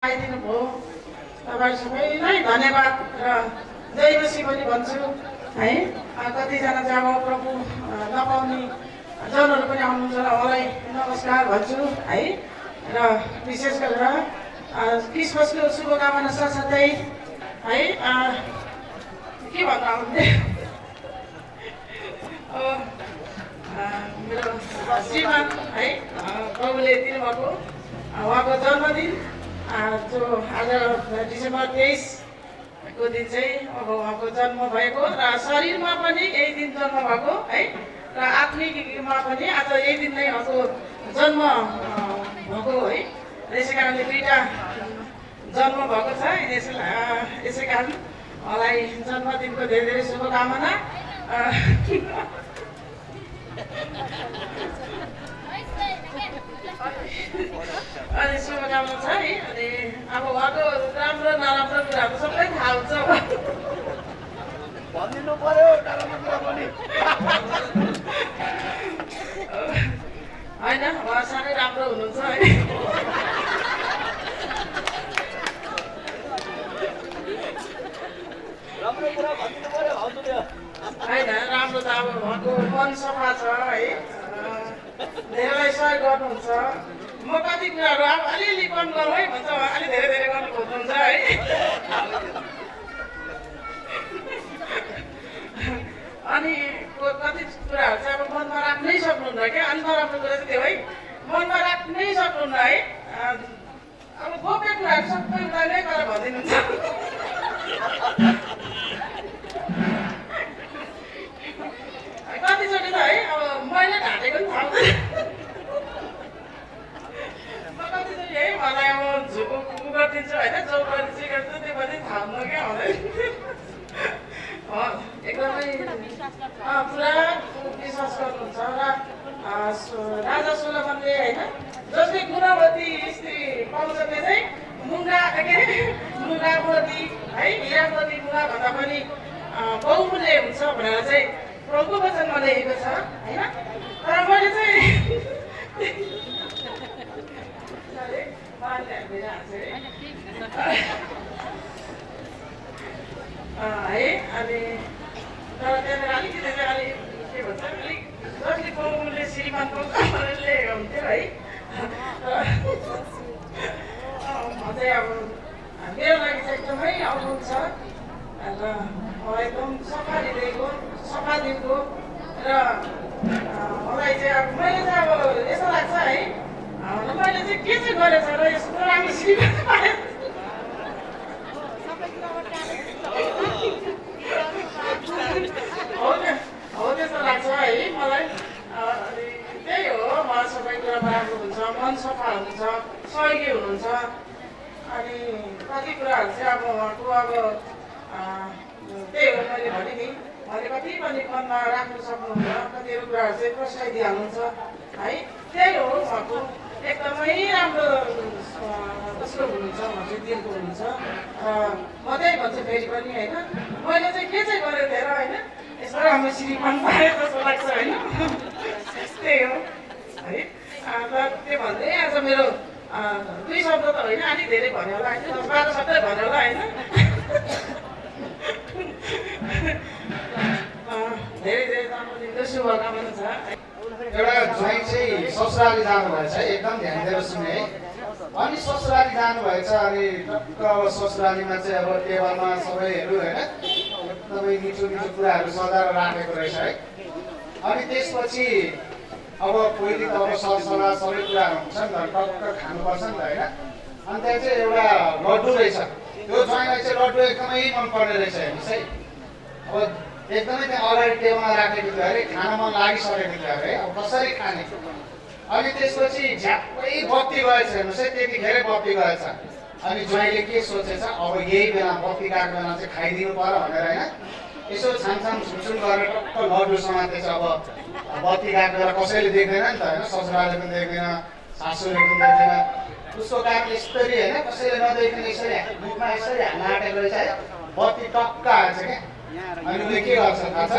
आइदिनु भयो तपाईँ सबैलाई धन्यवाद र जय मसी पनि भन्छु है। कतिजना चाहिँ अब प्रभु नपाउने जनहरू पनि आउनुहुन्छ र उहाँलाई नमस्कार भन्छु है। र विशेष गरेर क्रिसमसको शुभकामना साथसाथै है के भन्नु आउने मेरो श्रीमान है प्रभुले दिनुभएको उहाँको जन्मदिन जो आज डिसेम्बर 23 को दिन चाहिँ अब उहाँको जन्म भएको र शरीरमा पनि यही दिन जन्म भएको है र आत्मिकमा पनि आज यही दिन नै उहाँको जन्म भएको है। यसै कारणले दुईवटा जन्म भएको छ। यसै कारण उहाँलाई जन्मदिनको धेरै धेरै शुभकामना। अनि शुभकामना छ है। अनि अब उहाँको राम्रो नराम्रो कुराहरू सबै थाहा हुन्छ भनिदिनु पर्यो नराम्रो कुरा पनि होइन। उहाँ साह्रै राम्रो हुनुहुन्छ है। राम्रो कुरा भनिदिनु पर्यो होइन राम्रो त अब उहाँको मन सफा छ है। धेरैलाई सहयोग गर्नुहुन्छ। म कति कुराहरू अब अलिअलि कम गरौँ है भन्छ, अलि धेरै धेरै गर्नु खोज्नुहुन्छ है। अनि कति कुराहरू चाहिँ अब मनमा राख्नै सक्नुहुन्न क्या। अनि नराम्रो कुरा चाहिँ त्यो है मनमा राख्नै सक्नुहुन्न है। अब गोप्य कुराहरू सबै उता नै गरेर भनिदिनुहुन्छ। कतिचोटि त है अब मैले ढाँटेको पनि थाहा हुँदैन। म कतिचोटि है मलाई अब झुको गरिदिन्छु होइन, जो गर्ने चाहिँ गर्छु त्यो पनि थाहा हुन्न क्या हुँदैन। एकदमै पुरा विश्वास गर्नुहुन्छ र राजा सोलोमनले होइन जसले गुणवती स्त्री पाउँछ त्यो चाहिँ मुङ्गा के मुगा मोती है हिरा मोती मुगा भन्दा पनि बहुमूल्य हुन्छ भनेर चाहिँ प्रभुको वचनमा लेखेको छ होइन। तर मैले चाहिँ है अनि तर त्यहाँनिर अलिकति चाहिँ अलिक के भन्छ अलिक जसले बहुमूल्य श्रीमान पाउँछ भनेर लेखेको हुन्थ्यो है। चाहिँ अब मेरो लागि चाहिँ एकदमै अद्भुत छ र एकदम सफा हृदयको सफा दिनको र मलाई चाहिँ अब मैले चाहिँ अब यस्तो लाग्छ है मैले चाहिँ के चाहिँ गरेछ र यस्तो राम्रो श्रीमान पाएँ। हो त्यस्तो लाग्छ है मलाई। त्यही हो मलाई सबै कुरामा राम्रो हुन्छ, मन सफा हुन्छ, सहयोगी हुनुहुन्छ। अनि कति कुराहरू चाहिँ अब उहाँको अब त्यही हो मैले भने नि उहाँले कति पनि मनमा राख्नु सक्नुहुन्न, कतिवटा कुराहरू चाहिँ प्रसाइदिइहाल्नुहुन्छ है। त्यही हो उहाँको एकदमै राम्रो कस्तो हुनुहुन्छ उहाँ चाहिँ दिनको हुनुहुन्छ। म त्यही भन्छु फेरि पनि होइन मैले चाहिँ के चाहिँ गरेँ धेरै होइन यस्तो राम्रो श्रीमान पाएँ जस्तो लाग्छ होइन। त्यही हो है। र त्यो भन्दै आज मेरो दुई शब्द त होइन अलिक धेरै भन्यो होला होइन, 10-12 शब्द भन्यो होला होइन। धेरै धेरै जन्मदिनको शुभकामना छ। एउटा ज्वाइँ चाहिँ ससुराली जानुभएछ एकदम ध्यान दिएर सुने है। अनि ससुराली जानुभएछ अनि टक्क अब ससुरालीमा चाहिँ अब टेबलमा सबैहरू होइन एकदमै मिठो मिठो कुराहरू सजाएर राखेको रहेछ है। अनि त्यसपछि अब पहिले त अब सरसल्लाह सबै कुराहरू हुन्छ नि त, टक्क खानुपर्छ नि त होइन। अनि त्यहाँ चाहिँ एउटा लड्डु रहेछ, त्यो ज्वाइँलाई चाहिँ लड्डु एकदमै मनपर्ने रहेछ हेर्नुहोस् है। अब एकदमै त्यहाँ अगाडि टेबलमा राखेको थियो अरे, खान मन लागिसकेको थियो अरे, अब कसरी खाने। अनि त्यसपछि झ्याप्पै बत्ती गएछ हेर्नुहोस् है, त्यतिखेरै बत्ती गएछ। अनि ज्वाइँले के सोचेछ अब यही बेला बत्ती गएको बेला चाहिँ खाइदिनु पर्यो भनेर होइन यसो छामछाम छुमछुम गरेर टक्क लड्डु समातेछ। अब बत्ती गएको बेला कसैले देख्दैन नि त होइन, ससुराले पनि देख्दैन, सासूले पनि देख्दैन। उसको काम यसरी होइन कसैले नदेखिने यसरी मुखमा यसरी हाल्न आँटेको रहेछ है। बत्ती टक्क आएछ क्या। अनि उसले के गर्छ थाहा छ?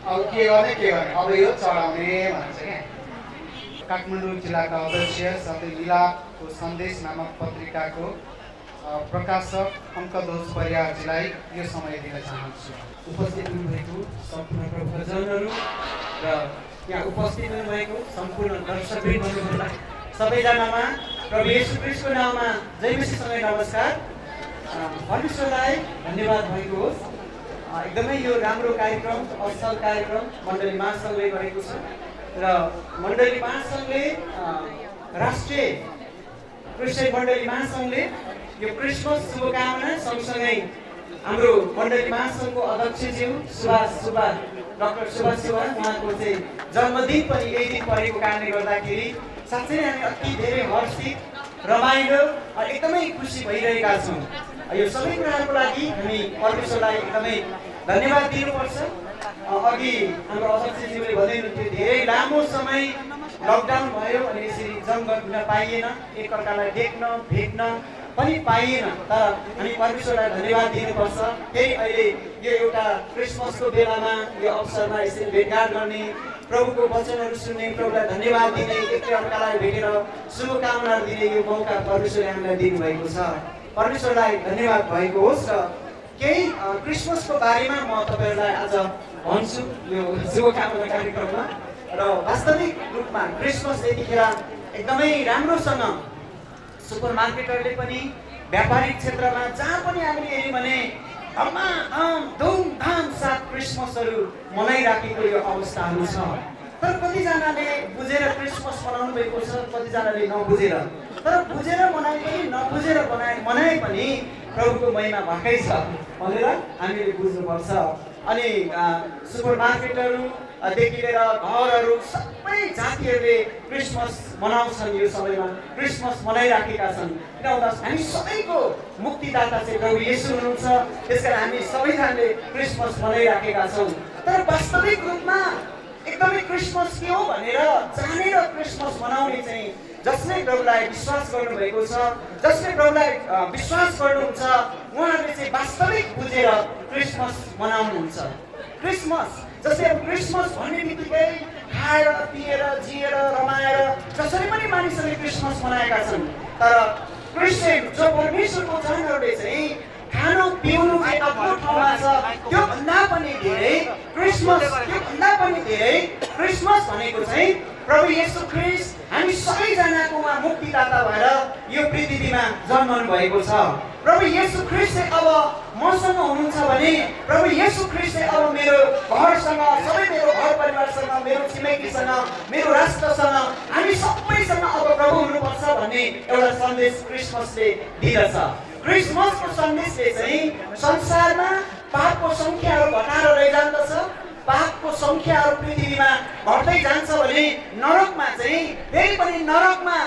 अब के गर्ने अब यो चढाउने भन्छ क्या। काठमाडौँ जिल्लाका अध्यक्ष साथै मिलापको को सन्देश नामक पत्रिकाको प्रकाशक अङ्कध्वज परियारजीलाई यो समय दिन चाहन्छु। उपस्थित हुनुभएको सम्पूर्ण प्रभुजनहरू र यहाँ उपस्थित हुनुभएको सम्पूर्ण दर्शकवृन्दहरूलाई सबैजनामा प्रभु येशू ख्रीष्टको नाममा जय मसीहसँगै नमस्कार। परमेश्वरलाई धन्यवाद भएको होस्। एकदमै यो राम्रो कार्यक्रम, असल कार्यक्रम मण्डली महासङ्घले गरेको छ र मण्डली महासङ्घले राष्ट्रिय क्रिस्चियन मण्डली महासङ्घले यो क्रिसमस शुभकामना सँगसँगै हाम्रो मण्डली महासङ्घको अध्यक्षज्यू डाक्टर सुभाष शिवा उहाँको चाहिँ जन्मदिन पनि यही दिन परेको कारणले गर्दाखेरि साँच्चै नै हामी अति धेरै हर्षित, रमाइलो एकदमै खुसी भइरहेका छौँ। यो सबै कुराहरूको लागि हामी परमेश्वरलाई एकदमै धन्यवाद दिनुपर्छ। अघि हाम्रो अध्यक्षज्यूले भन्दै हुनुहुन्थ्यो धेरै लामो समय लकडाउन भयो अनि यसरी जङ गर्न पाइएन, एकअर्कालाई देख्न भेट्न पनि पाइएन, तर हामी परमेश्वरलाई धन्यवाद दिनुपर्छ। फेरि अहिले यो एउटा क्रिसमसको बेलामा यो अवसरमा यसरी भेटघाट गर्ने, प्रभुको वचनहरू सुन्ने, प्रभुलाई धन्यवाद दिने, एकअर्कालाई भेटेर शुभकामनाहरू दिने यो मौका परमेश्वरले हामीलाई दिनुभएको छ। परमेश्वरलाई धन्यवाद भएको होस्। र केही क्रिसमसको बारेमा म तपाईँहरूलाई आज भन्छु यो शुभकामना कार्यक्रममा। र वास्तविक रूपमा क्रिसमस यतिखेर एकदमै राम्रोसँग सुपर मार्केटहरूले पनि व्यापारिक क्षेत्रमा जहाँ पनि हामीले हेऱ्यौँ भने धुमधाम साथ क्रिसमसहरू मनाइराखेको यो अवस्थाहरू छ। तर कतिजनाले बुझेर क्रिसमस मनाउनु भएको छ, कतिजनाले नबुझेर। तर बुझेर मनाए पनि नबुझेर मनाए पनि प्रभुको महिमा भएकै छ भनेर हामीले बुझ्नुपर्छ। अनि सुपर मार्केटहरूदेखि लिएर घरहरू सबै जातिहरूले क्रिसमस मनाउँछन्। यो समयमा क्रिसमस मनाइराखेका छन्। किन भन्दा हामी सबैको मुक्तिदाता चाहिँ प्रभु येशू हुनुहुन्छ, त्यसकारण हामी सबैजनाले क्रिसमस मनाइराखेका छौँ। तर वास्तविक रूपमा एकदमै क्रिसमस के हो भनेर जानेर क्रिसमस मनाउने चाहिँ जसले प्रभुलाई विश्वास गर्नुभएको छ, जसले प्रभुलाई विश्वास गर्नुहुन्छ, उहाँहरूले चाहिँ वास्तविक बुझेर क्रिसमस मनाउनुहुन्छ। क्रिसमस जस्तै अब क्रिसमस भन्ने बित्तिकै खाएर पिएर जिएर रमाएर जसरी पनि मानिसहरूले क्रिसमस मनाएका छन्। तर क्रिस्चियन जो परमेश्वरको जनहरूले चाहिँ खानु पिउनु आफ्नो ठाउँमा छ, त्योभन्दा पनि धेरै क्रिसमस, त्योभन्दा पनि धेरै क्रिसमस भनेको चाहिँ प्रभु येशू ख्रीष्ट हामी सबैजनाको उहाँ मुक्तिदाता भएर यो पृथ्वीमा जन्मनु भएको छ। प्रभु येशू ख्रीष्ट अब मसँग हुनुहुन्छ भने प्रभु येशू ख्रीष्ट अब मेरो घरसँग, सबै मेरो घर परिवारसँग, मेरो छिमेकीसँग, मेरो राष्ट्रसँग, हामी सबैसँग अब प्रभु हुनुपर्छ भन्ने एउटा सन्देश क्रिसमसले दिँदछ। क्रिसमसको सन्देशले चाहिँ संसारमा पापको सङ्ख्याहरू घटाएर लैजान्दछ। पापको सङ्ख्याहरू पृथ्वीमा घट्दै जान्छ भने नरकमा चाहिँ फेरि पनि नरकमा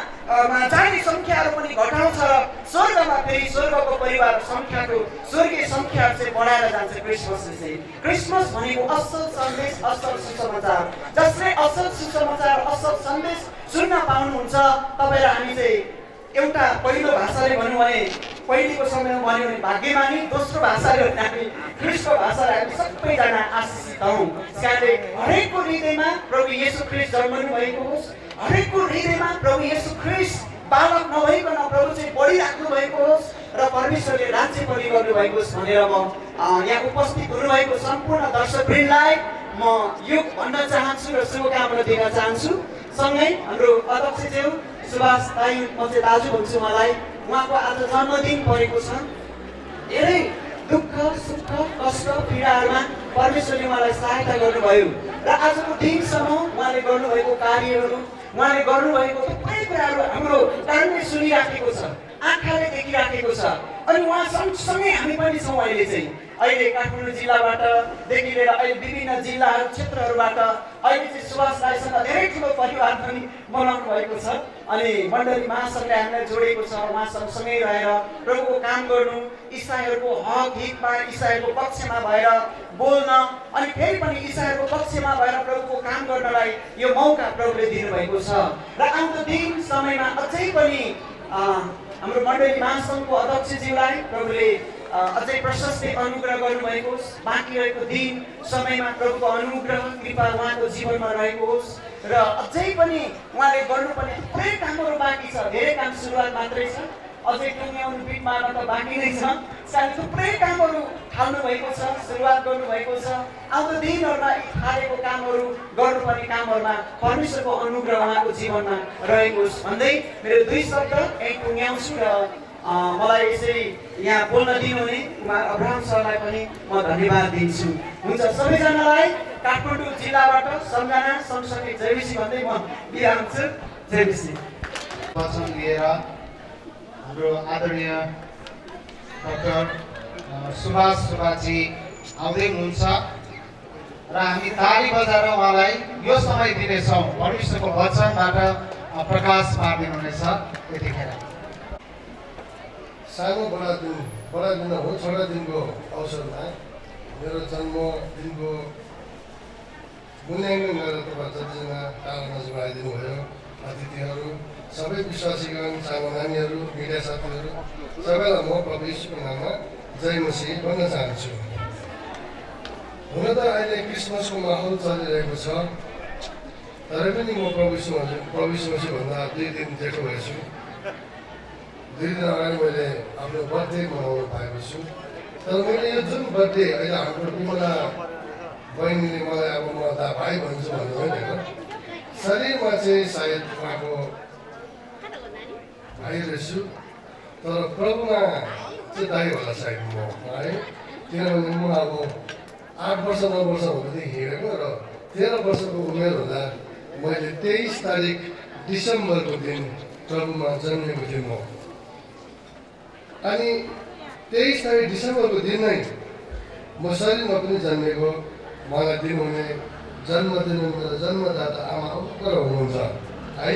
जाने सङ्ख्याहरू पनि घटाउँछ र स्वर्गमा फेरि स्वर्गको परिवार सङ्ख्याको स्वर्गीय सङ्ख्याहरू चाहिँ बढाएर जान्छ। क्रिसमसले चाहिँ क्रिसमस भनेको असल सन्देश, असल सुसमाचार। जसले असल सुसमाचार, असल सन्देश सुन्न पाउनुहुन्छ, तपाईँलाई हामी चाहिँ एउटा पहिलो भाषाले भनौँ भने पहिलेको समयमा भन्यो भने भाग्यमानी, दोस्रो भाषाले भने हामी ख्रीष्टको भाषाले हामी सबैजना आशिषित हौँ। त्यसकारणले हरेकको हृदयमा प्रभु येशू ख्रीष्ट जन्मनु भएको होस्, हरेकको हृदयमा प्रभु येशू ख्रीष्ट बालक नभइकन प्रभु चाहिँ बढिराख्नु भएको होस् र परमेश्वरले राज्य परिगर्नु भएको होस् भनेर म यहाँ उपस्थित हुनुभएको सम्पूर्ण दर्शकवृन्दलाई म यो भन्न चाहन्छु र शुभकामना दिन चाहन्छु। सँगै हाम्रो अध्यक्षज्यू सुभाष दाइ, म चाहिँ दाजु भन्छु उहाँलाई, उहाँको आज जन्मदिन परेको छ। धेरै दुःख सुख कष्ट पीडाहरूमा परमेश्वरले उहाँलाई सहायता गर्नुभयो र आजको दिनसम्म उहाँले गर्नुभएको कार्यहरू, उहाँले गर्नुभएको थुप्रै कुराहरू हाम्रो कानले सुनिराखेको छ, आँखाले देखिराखेको छ। अनि उहाँ सँगसँगै हामी पनि छौँ। अहिले काठमाडौँ जिल्लाबाटदेखि लिएर अहिले विभिन्न जिल्लाहरू क्षेत्रहरूबाट अहिले चाहिँ सुभाष राईसँग धेरै ठुलो परिवार पनि बनाउनु भएको छ। अनि मण्डली महासङ्घले हामीलाई जोडेको छ। उहाँ सँगसँगै रहेर प्रभुको काम गर्नु, इसाईहरूको हक हितमा, इसाईहरूको पक्षमा भएर बोल्न, अनि फेरि पनि इसाईहरूको पक्षमा भएर प्रभुको काम गर्नलाई यो मौका प्रभुले दिनुभएको छ। र आउँदो दिन समयमा अझै पनि हाम्रो मण्डली महासङ्घको अध्यक्षज्यूलाई प्रभुले अझै प्रशस्तै अनुग्रह गर्नुभएको होस्। बाँकी रहेको दिन समयमा प्रभुको अनुग्रह कृपा उहाँको जीवनमा रहेको होस् र अझै पनि उहाँले गर्नुपर्ने थुप्रै कामहरू बाँकी छ। धेरै काम सुरुवात मात्रै छ, अझै टुङ्ग्याउनु पिठमा त बाँकी नै छ। त्यसकारण थुप्रै कामहरू थाल्नु भएको छ, सुरुवात गर्नुभएको छ। आउँदो दिनहरूमा थालेको कामहरू गर्नुपर्ने कामहरूमा परमेश्वरको अनुग्रह उहाँको जीवनमा रहेको होस् भन्दै मेरो 2 शब्द यही टुङ्ग्याउँछु र मलाई यसरी यहाँ बोल्न दिनुहुने कुमार अब्राहम सरलाई पनि म धन्यवाद दिन्छु। हुन्छ, सबैजनालाई काठमाडौँ जिल्लाबाट सम्झना सँगसँगै जयबिसी भन्दै म बिदा हुन्छु। जयबिसी। वचन लिएर हाम्रो आदरणीय डाक्टर सुभाष सुब्बाजी आउँदै हुनुहुन्छ र हामी ताली बजाएर उहाँलाई यो समय दिनेछौँ। परमेश्वरको वचनबाट प्रकाश पारिदिनुहुनेछ। यतिखेर सानो बडा दिन हो, छोटा दिनको अवसरमा मेरो जन्मदिनको मूल्याङ्कन गरेर तपाईँ जतिजना टाढा नजिक आइदिनु भयो, अतिथिहरू, सबै विश्वासीगण, सानो नानीहरू, मिडिया साथीहरू, सबैलाई म प्रभु यीशुको नाममा जय मसीह भन्न चाहन्छु। हुन त अहिले क्रिसमसको माहौल चलिरहेको छ, तर पनि म प्रभु यीशु मसीहभन्दा 2 दिन जेठो भएछु। 2 दिन अगाडि मैले आफ्नो बर्थडे मनाउनु पाएको छु। तर मैले यो जुन बर्थडे अहिले हाम्रो विमला बहिनीले मलाई अब म दा भाइ भन्छु भन्नु होइन, शरीरमा चाहिँ सायद उहाँको भाइ रहेछु, तर प्रभुमा चाहिँ दाइ होला सायद म है। किनभने म अब 8 वर्ष 9 वर्ष हुँदैदेखि हिँडेको र 13 वर्षको उमेर हुँदा मैले 23 तारिक डिसेम्बरको दिन प्रभुमा जन्मेको थिएँ म। अनि 23 तारिक डिसेम्बरको दिन नै म शरीरमा पनि जन्मेको। मलाई दिनुहुने जन्मदिन मेरो जन्मदाता आमा अङ्कर हुनुहुन्छ है।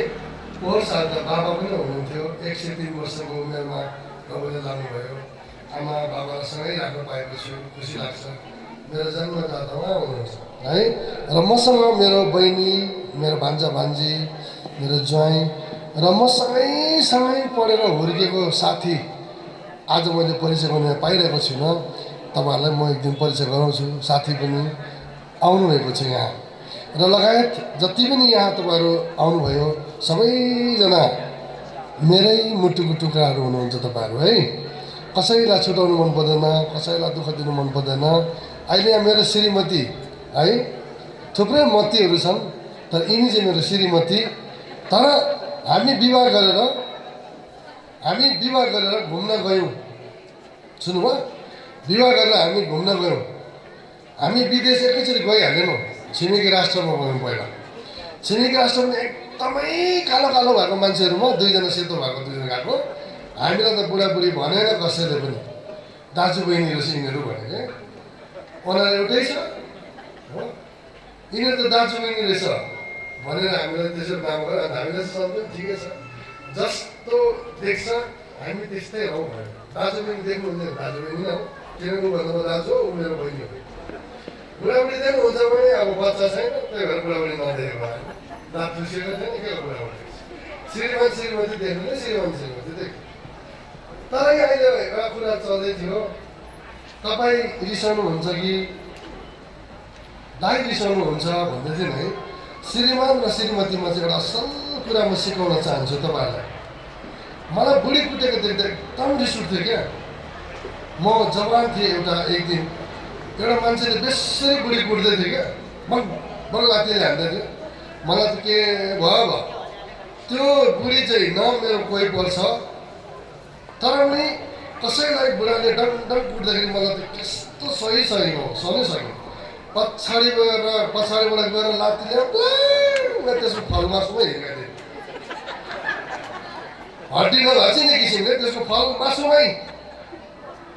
पोहोर साल त बाबा पनि हुनुहुन्थ्यो। 103 वर्षको उमेरमा प्रभुले लानुभयो। आमा बाबासँगै राख्न पाएको छु, खुसी लाग्छ। मेरो जन्मदाता उहाँ हुनुहुन्छ है। र मसँग मेरो बहिनी, मेरो भान्जा भान्जी, मेरो ज्वाइँ र म सँगै पढेर हुर्केको साथी आज मैले परिचय गर्न पाइरहेको छुइनँ। तपाईँहरूलाई म एक दिन परिचय गराउँछु। साथी पनि आउनुभएको छ यहाँ र लगायत जति पनि यहाँ तपाईँहरू आउनुभयो सबैजना मेरै मुटुको टुक्राहरू हुनुहुन्छ तपाईँहरू है। कसैलाई छुटाउनु मन पर्दैन, कसैलाई दुःख दिनु मन पर्दैन। अहिले यहाँ मेरो श्रीमती है, थुप्रै मतीहरू छन् तर यिनी चाहिँ मेरो श्रीमती। तर हामी विवाह गरेर घुम्न गयौँ। सुन्नुभयो? विवाह गरेर हामी घुम्न गयौँ। हामी विदेश एकैचोटि गइहालेनौँ। छिमेकी राष्ट्रमा गयौँ पहिला। छिमेकी राष्ट्र पनि एकदमै कालो भएको मान्छेहरूमा 2 जना सेतो भएको 2 जना गएको। हामीलाई त बुढाबुढी भनेन कसैले पनि, दाजुबहिनी रहेछ यिनीहरू भनेको। उनीहरू एउटै छ हो, यिनीहरू त दाजुबहिनी रहेछ भनेर हामीलाई त्यसरी नाम गर्यो। अनि हामीलाई सम्झ्यौँ ठिकै छ, जस्तो देख्छ हामी त्यस्तै हौ भयो। दाजुबहिनी देख्नु हुँदैन, दाजुबहिनी नै हो। किनभने भन्दा दाजु हो, ऊ मेरो बहिनी हो। बुढाबुढी देख्नुहुन्छ भने अब बच्चा छैन, त्यही भएर बुढाबुढी नदेखेको भयो। दाँत चुसिएको छैन, के बुढाबुढी श्रीमती देख्नु नै श्रीमती देख्नु। तर अहिले एउटा कुरा चल्दै थियो, तपाईँ रिसाउनुहुन्छ कि दाइ रिसाउनुहुन्छ भन्दै थियो है। श्रीमान र श्रीमतीमा चाहिँ एउटा असल कुरा म सिकाउन चाहन्छु तपाईँहरूलाई। मलाई बुढी कुटेको देख्दा एकदम रिस उठ्थ्यो क्या। म जवान थिएँ, एक दिन एउटा मान्छेले बेसरी बुढी कुट्दै थियो क्या, बल लात्तीले हान्दै थियो। मलाई त के भयो त्यो बुढी चाहिँ न मेरो कोही पर्छ, तर पनि कसैलाई बुढाले डङ कुट्दाखेरि मलाई त त्यस्तो सही हो, सधैँ पछाडिबाट गएर लात्तीले त्यसको फल मासुमै हिर्काइदिएँ। हड्डी नघसिने किसिमले त्यसको फल मासुमै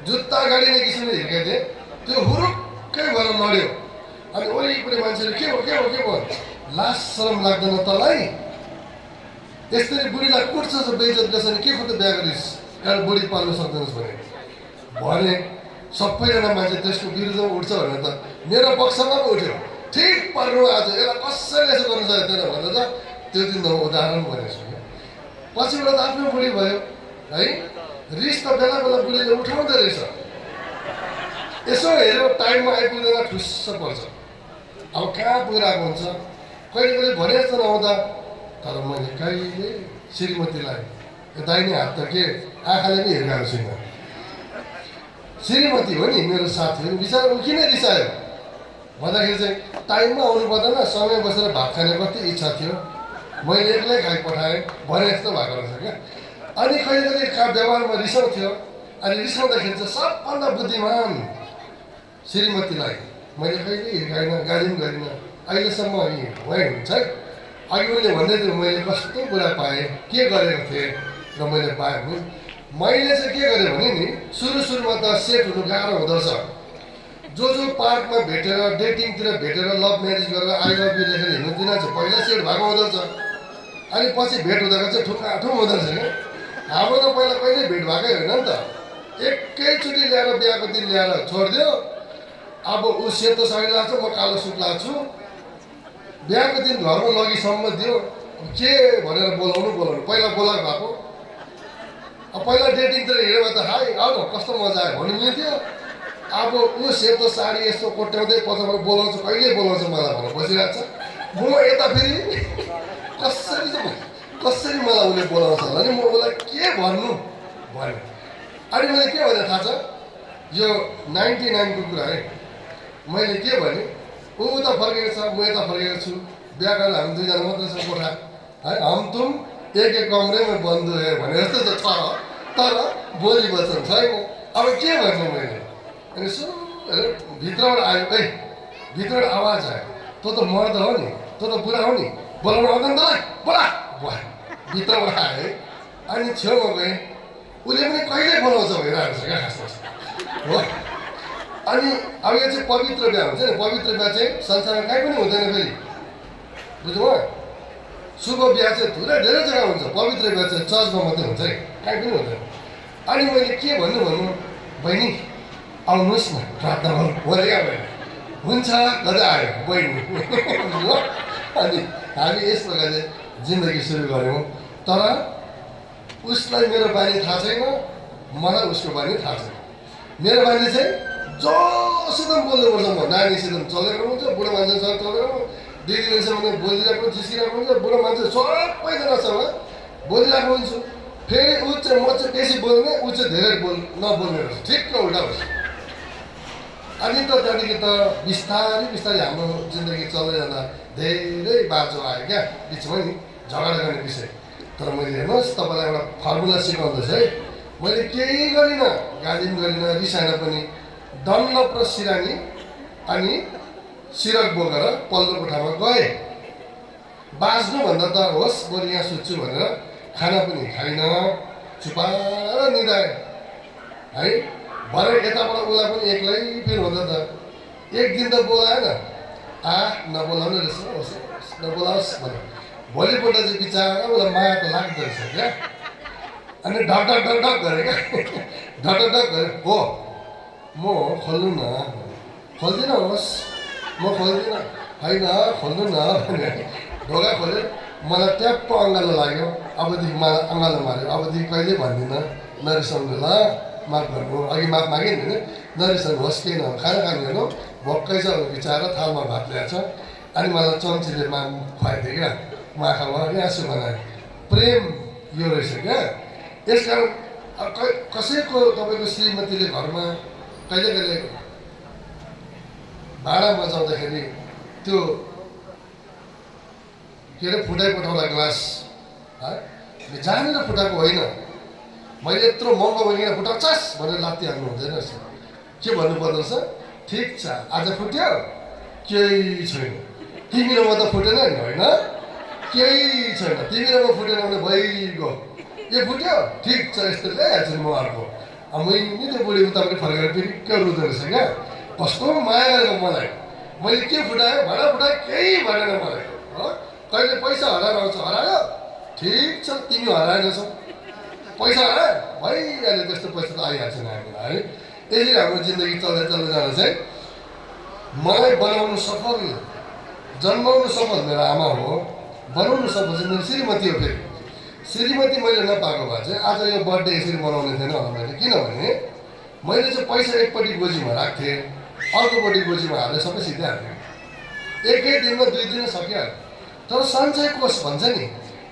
जुत्ता गाडिने किसिमले हिर्काइदिएँ। त्यो हुरुक्कै भएर लड्यो। अनि वरिपरि मान्छेले के भयो लाज शरम लाग्दैन तँलाई? यसरी बुढीलाई कुट्छ बेइज्जत गर्छ नि, के खोज्दा बिहा गरिस्, कारण बुढी पाल्नु सक्दैनस् भने सबैजना मान्छे त्यसको विरुद्धमा उठ्छ भनेर त मेरो पक्षमा पो उठ्यो। ठिक पर्नु आज यसलाई कसैले यसो गर्नु सक्दैन भनेर त त्यो दिन उदाहरण भनेको छु। पछिबाट त आफ्नो बुढी भयो है। रिस त बेला बुढीले उठाउँदो रहेछ। यसो हेऱ्यो टाइममा आइपुग्दैन ठुस्स पर्छ। अब कहाँ पुगिरहेको हुन्छ, कहिले कहिले भने जस्तो नहुँदा। तर मैले कहिले श्रीमतीलाई यो दाहिने हात त के आँखाले पनि हेरिरहेको छुइनँ। श्रीमती हो नि मेरो साथी हो नि, बिचरा ऊ किन रिसायो भन्दाखेरि चाहिँ टाइममा आउनु पर्दैन, समय बसेर भात खाने कति इच्छा थियो, मैले एक्लै खाइ पठाएँ भने जस्तो भएको रहेछ क्या। अनि कहिले कहिले व्यवहारमा रिसाउँथ्यो। अनि रिसाउँदाखेरि चाहिँ सबभन्दा बुद्धिमान श्रीमतीलाई मैले कहिले हिर्काइनँ, गाली पनि गरिनँ। अहिलेसम्म उहाँ हुन्छ है। अघि उनले भन्दै थियो मैले कस्तो कुरा पाएँ, के गरेको थिएँ र मैले पाएँ भने मैले चाहिँ के गरेँ भने नि सुरुमा त सेट हुनु गाह्रो हुँदछ। जो पार्कमा भेटेर डेटिङतिर भेटेर लभ म्यारेज गरेर आई लभ यु लेखेर हिँड्नु तिनीहरू चाहिँ पहिला सेट भएको हुँदछ। अनि पछि भेट हुँदाखेरि चाहिँ ठुकाठुक हुँदो रहेछ क्या। हाम्रो त पहिला कहिल्यै भेट भएकै होइन नि त, एकैचोटि ल्याएर बिहाको दिन ल्याएर छोडिदियो। अब ऊ सेतो साडी लाग्छ, म कालो सुट लाग्छु, बिहाको दिन घरमा लगिसम्म दियो। के भनेर बोलाउनु पहिला बोलाएको भएको। अब पहिला डेटिङतिर हिँडेर त हाई आऊ न कस्तो मजा आयो भन्नु मिल्थ्यो। अब ऊ सेतो साडी यस्तो कोट्याउँदै पछाडि बोलाउँछ, कहिले बोलाउँछ मलाई भनेर बसिरहेको छ। म यता फेरि कसरी मलाई उसले बोलाउँछ होला नि, म उसलाई के भन्नु भन्यो। अनि मैले के भने थाहा छ, यो 99 को कुरा है। मैले के भने ऊ उता फर्केको छ, म यता फर्केको छु, बिहा गरेर हामी दुईजना मात्रै छ कोठा है, हम तुम एक कमरे में बन्द है भने जस्तो त छ। तर बोली वचन छैन। अब के भन्नु मैले। अनि भित्रबाट आयो, भित्रबाट आवाज आयो, तँ त मर्द हो नि, तँ त बुढा हो नि, बोलाउनु आउँदैन तँलाई, बोला भित्रबाट आयो। अनि छेउमा गएँ, उसले पनि कहिले बोलाउँछ भइरहेको छ क्या खासमा हो। अनि अब यो चाहिँ पवित्र बिहा हुन्छ नि, पवित्र बिहा चाहिँ संसारमा कहीँ पनि हुँदैन फेरि, बुझ्नुभयो। शुभ बिहा चाहिँ धेरै जग्गा हुन्छ, पवित्र बिहा चाहिँ चर्चमा मात्रै हुन्छ है, कहीँ पनि हुँदैन। अनि मैले के भन्नु बहिनी आउनुहोस् न प्रार्थना गर्नु भने क्या बहिनी हुन्छ गर्दै आयो बहिनी। अनि हामी यस प्रकारले जिन्दगी सुरु गऱ्यौँ। तर उसलाई मेरो बानी थाहा छैन, मलाई उसको बानी थाहा छैन। मेरो बानी चाहिँ जोसित पनि बोल्नुपर्छ, म नानीसित पनि चलेको हुन्छ, बुढो मान्छेसँग चलेको, दिदीहरूसँग बोलिरहेको झिस्किरहेको हुन्छ, बुढो मान्छे सबैजनासँग बोलिरहेको हुन्छु। फेरि ऊ चाहिँ म चाहिँ बेसी बोल्ने, ऊ चाहिँ धेरै नबोल्ने रहेछ, ठिक्क उल्टा हुन्छ। अनि त त्यहाँदेखि त बिस्तारै हाम्रो जिन्दगी चल्दै जाँदा धेरै बाँचो आयो क्या बिचमा नि, झगडा गर्ने विषय। तर मैले हेर्नुहोस् तपाईँलाई एउटा फर्मुला सिकाउँदैछ है। मैले केही गरिनँ, गाली पनि गरिनँ, रिसाएन पनि। डन्लप र सिरानी अनि सिरक बोकेर पल्लो कोठामा गएँ। बाँच्नुभन्दा त होस् बरु यहाँ सुत्छु भनेर खाना पनि खाइनँ, छुपाएर निधाएँ है। भरे यताबाट उसलाई पनि एक्लै फेरि हुँदा त एक दिन त बोलाएन, नबोलाउनु रहेछ, होस् नबोलाओस् भने। भोलिपल्ट चाहिँ बिचरा उसलाई माया त लाग्दो रहेछ क्या। अनि ढक गरे क्या, ढक गरे। हो म खोल्नु न, खोल्दिनँ होस् म खोल्दिनँ, होइन खोल्नु न भने ढोका खोल्यो। मलाई ट्याप्प अँगालो लाग्यो, अबदेखि मलाई अँगालो माऱ्यो। अबदेखि कहिले भन्दिनँ, नरिसाउनु ल, माफ गर्नु। अघि माफ मागेँ नि, नरिसाउनु होस्, केही न खाना खानु हेर्नु भक्कै छ बिचरा, थालमा भात ल्याएछ। अनि मलाई चम्चीले खुवाइदियो क्या, माखामा आँसु बनायो। प्रेम यो रहेछ क्या। यसकारण कसैको तपाईँको श्रीमतीले घरमा कहिले कहिले भाँडा बजाउँदाखेरि त्यो के अरे फुटाइ पठाउला ग्लास है, जानेर फुटाएको होइन। मैले यत्रो महँगो बनिकन फुटाउँछस् भनेर लात्ती हाल्नु हुँदैन रहेछ। के भन्नुपर्दो रहेछ, ठिक छ आज फुट्यो केही छैन, तिमी र म त फुटेन नि, होइन केही छैन, तिमी र म फुटेन भने भइगयो, यो फुट्यो ठिक छ यस्तो ल्याइहाल्छु नि म अर्को। मैले त्यो बुढी उतापट्टि फर्केर पिरिक्क रुँदो रहेछ क्या। कस्तो माया गरेको मलाई, मैले के फुटाएँ, भाँडा फुटाएँ, केही भनेन मलाई हो। कहिले पैसा हराएर आउँछ, हरायो ठिक छ, तिमी हराएनछौ, पैसा हरायो भइहाल्यो, त्यस्तो पैसा त आइहाल्छ नि हामीलाई है। यसरी हाम्रो जिन्दगी चल्दै जाँदा चाहिँ मलाई बनाउनु सफल, जन्माउनु सफल मेरो आमा हो, बनाउनु सफल चाहिँ मेरो श्रीमती हो। फेरि श्रीमती मैले नपाएको भए चाहिँ आज यो बर्थडे यसरी मनाउने थिएन होला मैले। किनभने मैले चाहिँ पैसा एकपट्टि गोजीमा राख्थेँ, अर्कोपट्टि गोजीमा हालेर सबै सिधै हाल्थेँ। एकै दिनमा 2 दिन सकिहाल्यो। तर सञ्चय कोष भन्छ नि,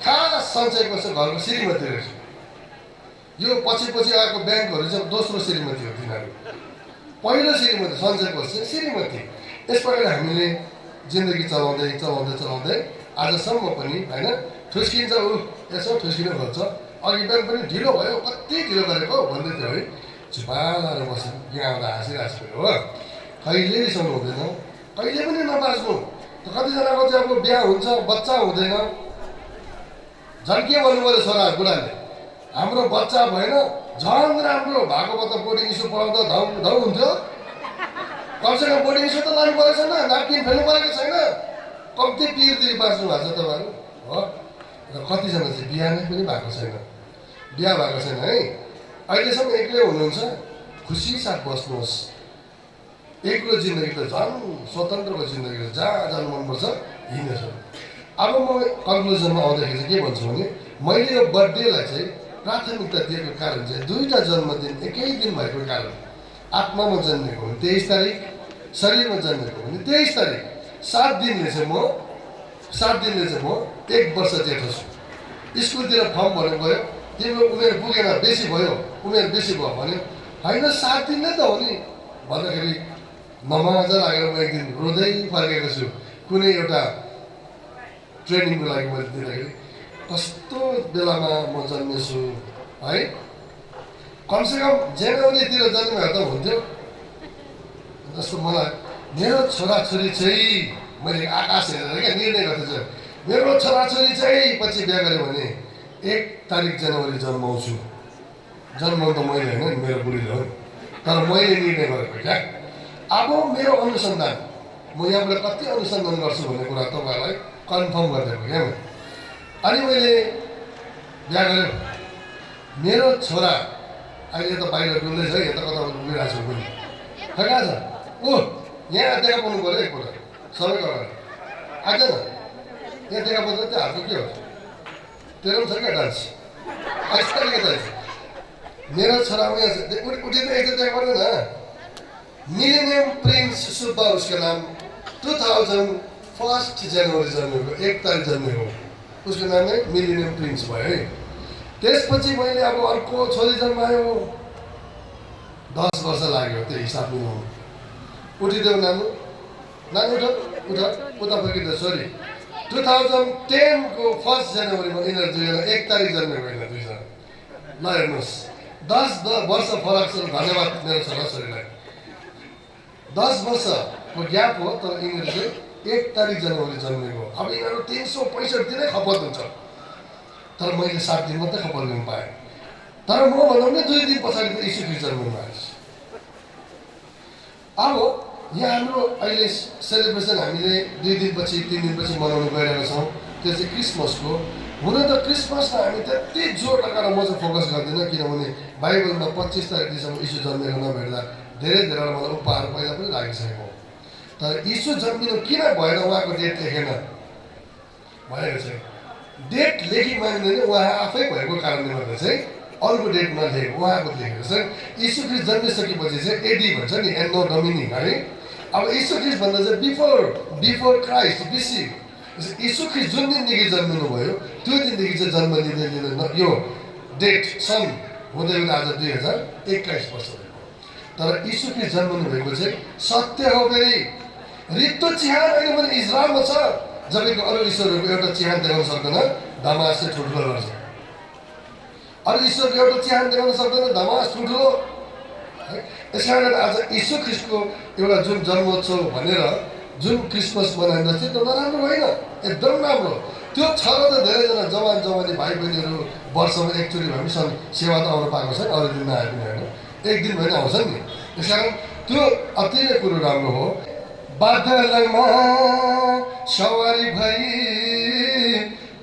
खास सञ्चय कोष चाहिँ घरको श्रीमती रहेछ। यो पछि आएको ब्याङ्कहरू चाहिँ दोस्रो श्रीमती हो तिनीहरू। पहिलो श्रीमती सञ्चय कोष चाहिँ श्रीमती। यस प्रकारले हामीले जिन्दगी चलाउँदै आजसम्म पनि होइन ठुस्किन्छ, यसो ठुस्किनु खोज्छ। अघि बिहान पनि ढिलो भयो, कति ढिलो गरेको भन्दै थियो है। चुपालाएर बसेर यहाँ आउँदा हाँसिरहेको थियो हो। कहिले रिसाउनु हुँदैन, कहिले पनि नबाच्नु। कतिजनाको चाहिँ अब बिहा हुन्छ, बच्चा हुँदैन। झन् के भन्नु पऱ्यो छोरा बुढाले, हाम्रो बच्चा भएन, झन् राम्रो भएको त बोर्डिङ स्कुल पढाउँदा धौ हुन्थ्यो। कमसेकम बोर्डिङ स्कुल त लानु परेको छैन, नाप्किन फेल्नु परेको छैन। कम्ती पिरतिर बाँच्नु भएको छ तपाईँहरू हो। र कतिजना चाहिँ बिहा नै पनि भएको छैन, बिहा भएको छैन है। अहिलेसम्म एक्लै हुनुहुन्छ, खुसी साथ बस्नुहोस्। एक्लो जिन्दगी त झन् स्वतन्त्रको जिन्दगी त जहाँ जानु मनपर्छ हिँड्नेछ। अब म कन्क्लुजनमा आउँदाखेरि चाहिँ के भन्छु भने, मैले यो बर्थडेलाई चाहिँ प्राथमिकता दिएको कारण चाहिँ 2टा जन्मदिन एकै दिन भएको कारण। आत्मामा जन्मेको भने 23 तारिक, शरीरमा जन्मेको भने 23 तारिक। 7 दिनले चाहिँ म 1 वर्ष जेठो छु। स्कुलतिर फर्म भर्नु गयो, तिम्रो उमेर पुगेन, बेसी भयो, उमेर बेसी भयो भने होइन 7 दिन नै त हो नि भन्दाखेरि नमाजा लागेर म एक दिन रोँदै फर्केको छु। कुनै एउटा ट्रेनिङको लागि मैले दिँदाखेरि कस्तो बेलामा म जन्मेछु है। कमसेकम जनवरीतिर जन्मेर त हुन्थ्यो जस्तो मलाई। मेरो छोराछोरी चाहिँ मैले आकाश हेरेर क्या निर्णय गर्दैछु, मेरो छोराछोरी चाहिँ पछि बिहा गऱ्यो भने 1 तारिक जनवरी जन्माउँछु। जन्माउनु त मैले होइन, मेरो बुढीले हो, तर मैले निर्णय गरेको क्या। अब मेरो अनुसन्धान, म यहाँबाट कति अनुसन्धान गर्छु भन्ने कुरा तपाईँहरूलाई कन्फर्म गरिदिएको क्या। अनि मैले बिहा गरेँ, मेरो छोरा अहिले त बाहिर डुल्दैछ, यता कता डुलिरहेको छु पनि। कहाँ छ यहाँ देखा पाउनु पऱ्यो एक कुरा सबैको अगाडि आइज न। यहाँ देखा पाउँदा त्यो हातको के हो, तेरो पनि छ क्या डान्स। आइसकेको डान्स मेरो छोरा उयो उठेर एकचोटि देखा पर्दैन। मिलेनियम प्रिन्स सुब्बा उसको नाम। 2001 जनवरी जन्मेको, 1 तारिक जन्मेको, उसको नाम नै मिलेनियम प्रिन्स भयो है। त्यसपछि मैले अब अर्को छोरी जन्मायो, 10 वर्ष लाग्यो त्यो हिसाब मिलाउनु। उठिदेऊ नानु, नानु उठ उता फर्किँदा छोरी। 2010 को 1 जनवरीमा यिनीहरू दुईजना 1 तारिक जन्मेको यिनीहरू दुईजना। ल हेर्नुहोस् 10 वर्ष फरक छ। धन्यवाद मेरो छोराछोरीलाई। 10 वर्षको ग्याप हो, तर यिनीहरू चाहिँ 1 तारिक जनवरी जन्मेको। अब यिनीहरू 365 दिनै खपत हुन्छ, तर मैले 7 दिन मात्रै खपत गर्नु पाएँ। तर म भनौँ न 2 दिन पछाडि त यीशु ख्रीष्ट जन्मनु भएको छ। अब यहाँ हाम्रो अहिले सेलिब्रेसन हामीले 2 दिनपछि 3 दिनपछि मनाउनु गइरहेका छौँ। त्यो चाहिँ क्रिसमसको। हुन त क्रिसमसमा हामी त्यति जोड लगाएर म चाहिँ फोकस गर्दिनँ, किनभने बाइबलमा 25 तारिकसम्म यीशु जन्मेको नभेट्दा धेरै मलाई उपहार पहिला पनि लागिसकेको। तर यीशु जन्मिनु किन भएन, उहाँको डेट लेखेन भएको चाहिँ। डेट लेखी मान्दैन, उहाँ आफै भएको कारणले गर्दा चाहिँ अरूको डेट नलेखेको, उहाँको लेखेको छ। यीशु ख्रीष्ट जन्मिसकेपछि चाहिँ एडी भन्छ नि, एन्नो डोमिनी है। अब यीशु ख्रीष्ट भन्दा चाहिँ बिफोर क्राइस्ट, बिसी। यीशु ख्रीष्ट जुन दिनदेखि जन्मिनु भयो त्यो दिनदेखि चाहिँ जन्म लिँदै यो डेट सन् हुँदै हुँदै आज 2021 वर्ष भएको। तर यीशु ख्रीष्ट जन्मनु भएको चाहिँ सत्य हो। फेरि रित्तो चिहान अहिले पनि इजरायलमा छ, जबकि अरू ईश्वरहरूको एउटा चिहान देखाउन सक्दैन, धमास चाहिँ ठुल्ठुलो गर्छ। अरू ईश्वरको एउटा चिहान देखाउन सक्दैन, धमास ठुल्ठुलो है। यस कारणले आज यीशु ख्रीष्टको एउटा जुन जन्मोत्सव भनेर जुन क्रिसमस मनाइँदा चाहिँ त्यो नराम्रो होइन, एकदम राम्रो। त्यो छ र त धेरैजना जवानी भाइ बहिनीहरू वर्षमा एकचोटि भए पनि सेवा त आउनु पाएको छ, अरू दिन नआए पनि होइन, एक दिन भए पनि आउँछन् नि। त्यस कारण त्यो अति नै कुरो राम्रो हो। बादलमा सवारी भई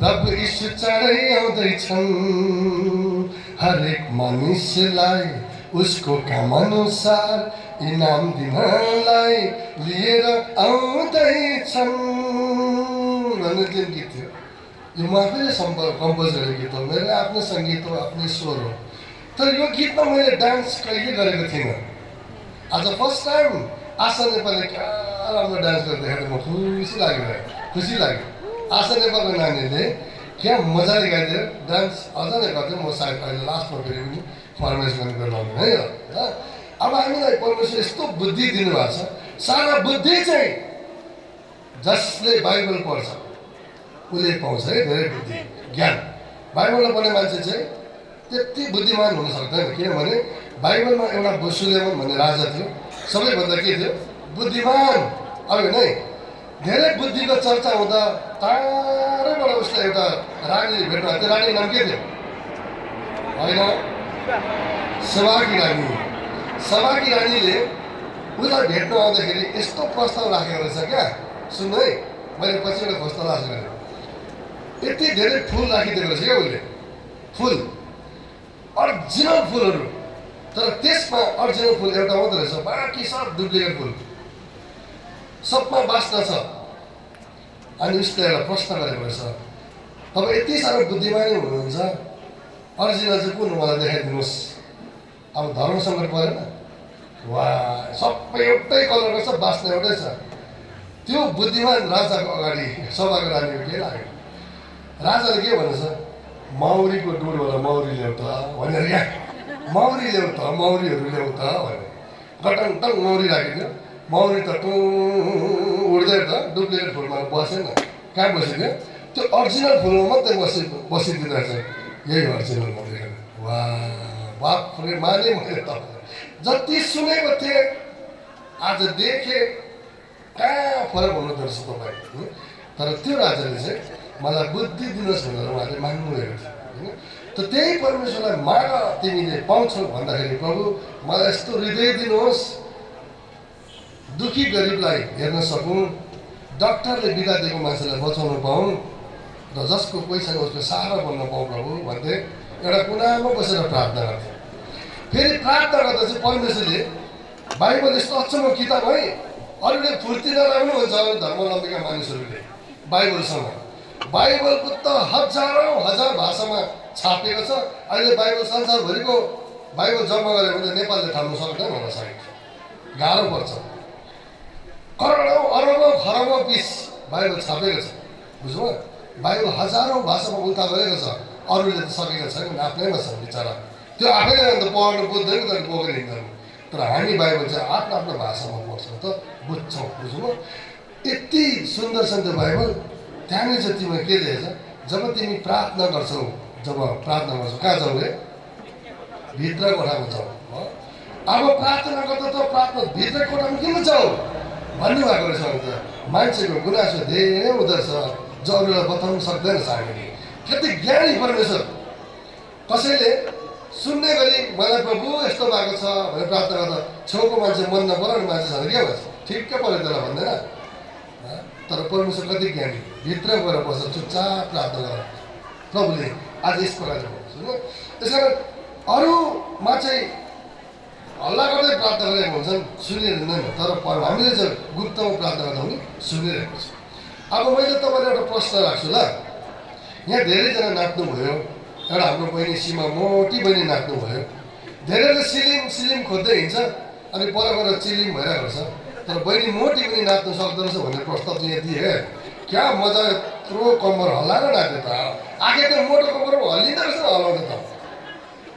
प्रभु यीशु चाँडै आउँदैछन्, हरेक मानिसलाई उसको काम अनुसार इनाम दिनलाई लिएर आउँदैछन् भन्ने जुन गीत थियो, यो म आफैले कम्पोज गरेको गीत हो, मेरो आफ्नै सङ्गीत हो, आफ्नै स्वर हो। तर यो गीतमा मैले डान्स कहिले गरेको थिइनँ। आज फर्स्ट टाइम आशा नेपालले क्या राम्रो डान्स गरेर देखेर म खुसी लाग्यो। आशा नेपालको नानीहरूले क्या मजाले गाइदियो डान्स अझ नै गर्थ्यो। म सायद अहिले लास्टमा फेरि पनि फर्मेस गर्ने लाउनु है। अब हामीलाई परमेश्वर यस्तो बुद्धि दिनुभएको छ, सारा बुद्धि चाहिँ जसले बाइबल पढ्छ उसले पाउँछ है, धेरै बुद्धि ज्ञान। बाइबल नपढ्ने मान्छे चाहिँ त्यति बुद्धिमान हुन सक्दैन, किनभने बाइबलमा एउटा सुलेमान भन्ने राजा थियो, सबैभन्दा के थियो बुद्धिमान। अब नै धेरै बुद्धिको चर्चा हुँदा टाढैबाट उसलाई एउटा रानीले भेट्नु भएको थियो। रानीको नाम के थियो? होइन, सभाकी रानी। सभाकी रानीले उसलाई भेट्नु आउँदाखेरि यस्तो प्रस्ताव राखेको रहेछ क्या। सुन्नु है, मैले पछि एउटा खोज तलास गरेँ। यति धेरै फुल राखिदिएको रहेछ क्या उसले, फुल अरिजिनल फुलहरू। तर त्यसमा अरिजिनल फुल एउटा मात्रै रहेछ, बाँकी सब डुप्लिकेट फुल, सबमा बास्ना छ। अनि उसले एउटा प्रश्न गरेको रहेछ, तपाईँ यति साह्रो बुद्धिमानी हुनुहुन्छ, अरिजिनल चाहिँ कुन मलाई देखाइदिनुहोस्। अब धर्म सङ्कट परेन, वा सबै एउटै कलरको छ, बास्ना एउटै छ। त्यो बुद्धिमान राजाको अगाडि सभाको रानीको के लाग्यो? राजाले के भनेछ? मौरीको डुडबाट मौरी ल्याउ त भनेर, क्या मौरी ल्याउ त, मौरीहरू ल्याउ त भने गटङ टङ मौरी राखिदियो। मौरी त टु उड्दै त डुप्लिकेट फुलमा बसेन, कहाँ बसिदियो? त्यो अरिजिनल फुलमा मात्रै बसिदिँदो रहेछ। यही अरिजिनल मात्रै। वा बाफ्रे, माने मैले त जति सुनेको थिएँ आज देखेँ, कहाँ फरक हुँदो रहेछ तपाईँ। तर त्यो राजाले चाहिँ मलाई बुद्धि दिनुहोस् भनेर उहाँले माग्नुभएको थियो होइन। त त्यही परमेश्वरलाई माग, तिमीले पाउँछौ भन्दाखेरि प्रभु मलाई यस्तो हृदय दिनुहोस्, दुखी गरिबलाई हेर्न सकौँ, डक्टरले बिदा दिएको मान्छेलाई बचाउन पाऊँ, र जसको कोही छैन उसको सहारा बन्न पाऊँ प्रभु भन्थे। एउटा कुनामा बसेर प्रार्थना गर्थे। फेरि प्रार्थना गर्दा चाहिँ परमेश्वरले, बाइबल यस्तो अचम्म किताब है, अरूले फुर्ती नलाग्नु हुन्छ धर्मावलम्बीका मानिसहरूले बाइबलसँग। बाइबलको त हजारौँ हजार भाषामा छापिएको छ। अहिले बाइबल संसारभरिको बाइबल जम्मा गऱ्यो भने नेपालले थाल्नु सक्दैन होला, सायद गाह्रो पर्छ। करोडौँ अरबौँ खरबौँ पिस बाइबल छापेको छ, बुझ्नु? बाइबल हजारौँ भाषामा उल्था गरेको छ, अरूले त सकेको छैन, आफ्नैमा छ बिचरा। त्यो आफैले अन्त पढ्नु बुझ्दैन त बोकेर हिँड्दैन। तर हामी बाइबल चाहिँ आफ्नो आफ्नो भाषामा पढ्छौँ त बुझ्छौँ, बुझ्नु? यति सुन्दर छ त्यो बाइबल। त्यहाँनिर चाहिँ तिमीलाई के दिएछ? जब तिमी प्रार्थना गर्छौ, जब प्रार्थना गर्छौ कहाँ जाऊ रे? भित्र कोठामा जाऊ। अब प्रार्थना गर्दा त प्रार्थना भित्र कोठामा किन जाऊ भन्नुभएको रहेछ। अन्त मान्छेको गुनासो धेरै हुँदो रहेछ, जो अरूलाई बताउनु सक्दैन हामीले। कति ज्ञानी परमेश्वर। कसैले सुन्ने गरी मलाई प्रभु यस्तो भएको छ भनेर प्रार्थना गर्दा छेउको मान्छे मन नपराउने मान्छे छ भने के भन्छ? ठिक्कै पऱ्यो त्यसलाई भन्दैन। तर परमेश्वर कति ज्ञानी, भित्र गएर बसेर चुपचाप प्रार्थना गर, प्रभुले आज यस प्रकारले भन्छु। त्यस कारण अरूमा चाहिँ हल्ला गर्दै प्रार्थना गरेको हुन्छन्, सुनिँदैन। तर हामीले चाहिँ गुप्तमा प्रार्थना गर्दा पनि सुनिरहेको छ। अब मैले तपाईँलाई एउटा प्रश्न राख्छु ल। यहाँ धेरैजना नाच्नुभयो, एउटा हाम्रो बहिनी सीमा मोटी बहिनी नाच्नुभयो। धेरैले सिलिम खोज्दै हिँड्छ, अनि पर गएर चिलिम भइरहेको छ। तर बहिनी मोटी पनि नाच्नु सक्दो रहेछ भन्ने प्रस्ताव यहाँ दिए। क्या मजा, यत्रो कम्मर हल्लाएर नाच्यो त। आगे त मोटो कम्मर हल्लिँदो रहेछ हल्लाउँदै त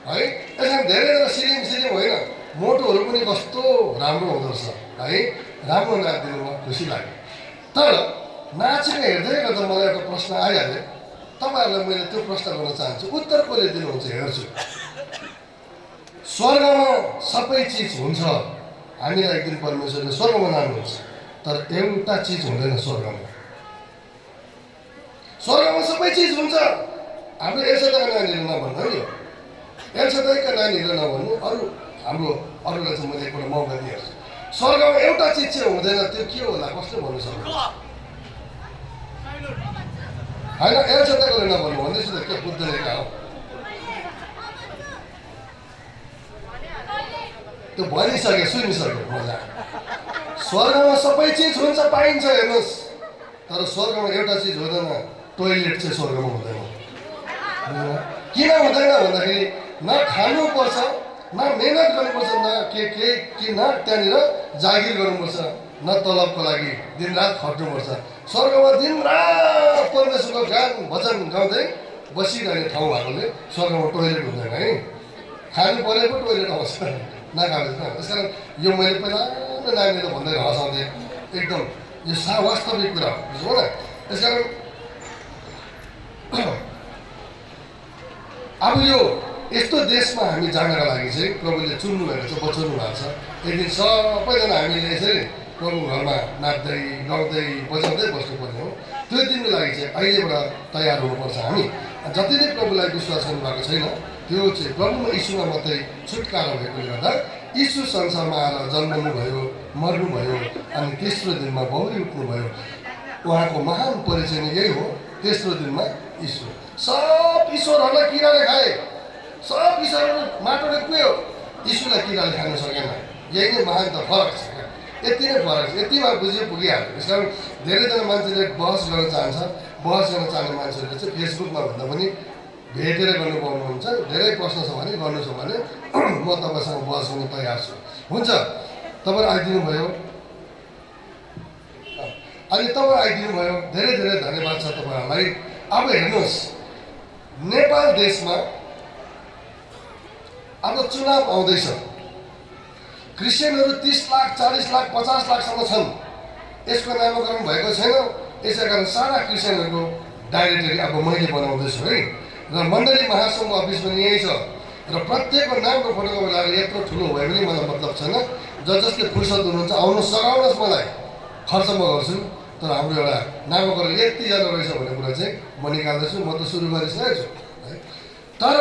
है। त्यसमा धेरैजना सिलिम होइन, मोटोहरू पनि कस्तो राम्रो हुँदो रहेछ है। राम्रो नाचिदिनु मलाई खुसी लाग्यो। तर नाचेको हेर्दै गर्दा मलाई एउटा प्रश्न आइहाल्यो। तपाईँहरूलाई मैले त्यो प्रश्न गर्न चाहन्छु, उत्तर कसले दिनुहुन्छ हेर्छु। स्वर्गमा सबै चिज हुन्छ, हामीलाई एक दिन परमेश्वरले स्वर्गमा लानुहुन्छ। तर एउटा चिज हुँदैन स्वर्गमा। स्वर्गमा सबै चिज हुन्छ। हाम्रो एल्सादाईका नानीहरू नभन्नु है, यो एल्सादाईका नानीहरू नभन्नु, हाम्रो अरूलाई चाहिँ मैले एकपल्ट मौका दिइहाल्छु। स्वर्गमा एउटा चिज चाहिँ हुँदैन, त्यो के होला कसले भन्नु सक्छ? होइन, एल्सादाईकोले नभन्नु भन्दैछु त, के बुझ्दैन क्या हो? त्यो भनिसक्यो, सुनिसक्यो मजा। स्वर्गमा सबै चिज हुन्छ, पाइन्छ, हेर्नुहोस्। तर स्वर्गमा एउटा चिज हुँदैन, टोइलेट चाहिँ स्वर्गमा हुँदैन। किन हुँदैन भन्दाखेरि न खानुपर्छ न मेहनत गर्नुपर्छ न के न त्यहाँनिर जागिर गर्नुपर्छ न तलबको लागि दिनरात खट्नुपर्छ। स्वर्गमा दिनरात परमेश्वरको गान भजन गाउँदै बसिरहने ठाउँ भएकोले स्वर्गमा टोइलेट हुँदैन है। खानु परेको टोइलेट आउँछ नखाएको त्यस कारण यो मैले पहिला नानीले भन्दै हँसाउँथेँ एकदम यो वास्तविक कुरा बुझ्नु न। त्यस कारण अब यो यस्तो देशमा हामी जानका लागि चाहिँ प्रभुले चुन्नु भएको छ, बचाउनु भएको छ। एक दिन सबैजना हामीले यसरी प्रभु घरमा नाच्दै गाउँदै बजाउँदै बस्नुपर्ने हो। त्यो दिनको लागि चाहिँ अहिलेबाट तयार हुनुपर्छ। हामी जति नै प्रभुलाई विश्वास गर्नुभएको छैन त्यो चाहिँ प्रभु यीशुमा मात्रै छुटकारा भएकोले गर्दा यीशु संसारमा आएर जन्मनुभयो, मर्नुभयो अनि तेस्रो दिनमा बौरी उठ्नुभयो। उहाँको महान परिचय नै यही हो, तेस्रो दिनमा ईश्वर। सब ईश्वरहरूलाई किराले खाए, सब ईश्वरहरू माटोले कुयो, यीशुलाई किराले खान सकेन। यही नै महान त फरक छ, यति नै फरक छ। यतिमा बुझ्यो पुगिहाल्यो। त्यस कारण धेरैजना मान्छेले बहस गर्न चाहन्छ। बहस गर्न चाहने मान्छेहरूले चाहिँ फेसबुकमा भन्दा पनि भेटेर गर्नु पाउनुहुन्छ। धेरै प्रश्न छ भने गर्नु छ भने म तपाईँसँग बहस गर्न तयार छु। हुन्छ, तपाईँ आइदिनु भयो, अनि तपाईँ आइदिनु भयो, धेरै धेरै धन्यवाद छ तपाईँहरूलाई। अब हेर्नुहोस्, नेपाल देशमा अब चुनाव आउँदैछ। क्रिस्चियनहरू 30 लाख 40 लाख 50 लाखसम्म छन्। यसको नामाकरण भएको छैन, यसै कारण सारा क्रिस्चियनहरूको डाइरेक्टरी अब मैले बनाउँदैछु है। र मण्डली महासङ्घ अफिस पनि यही छ। र प्रत्येकको नामको फोटोकपी लगाएर यत्रो ठुलो भयो भने मलाई मतलब छैन। जसले फुर्सद हुनुहुन्छ आउनुहोस्, सघाउनुहोस्, मलाई खर्च म गर्छु। तर हाम्रो एउटा नामाकरण यतिजना रहेछ भन्ने कुरा चाहिँ म निकाल्दैछु। म त सुरु गरिसकेको छु है। तर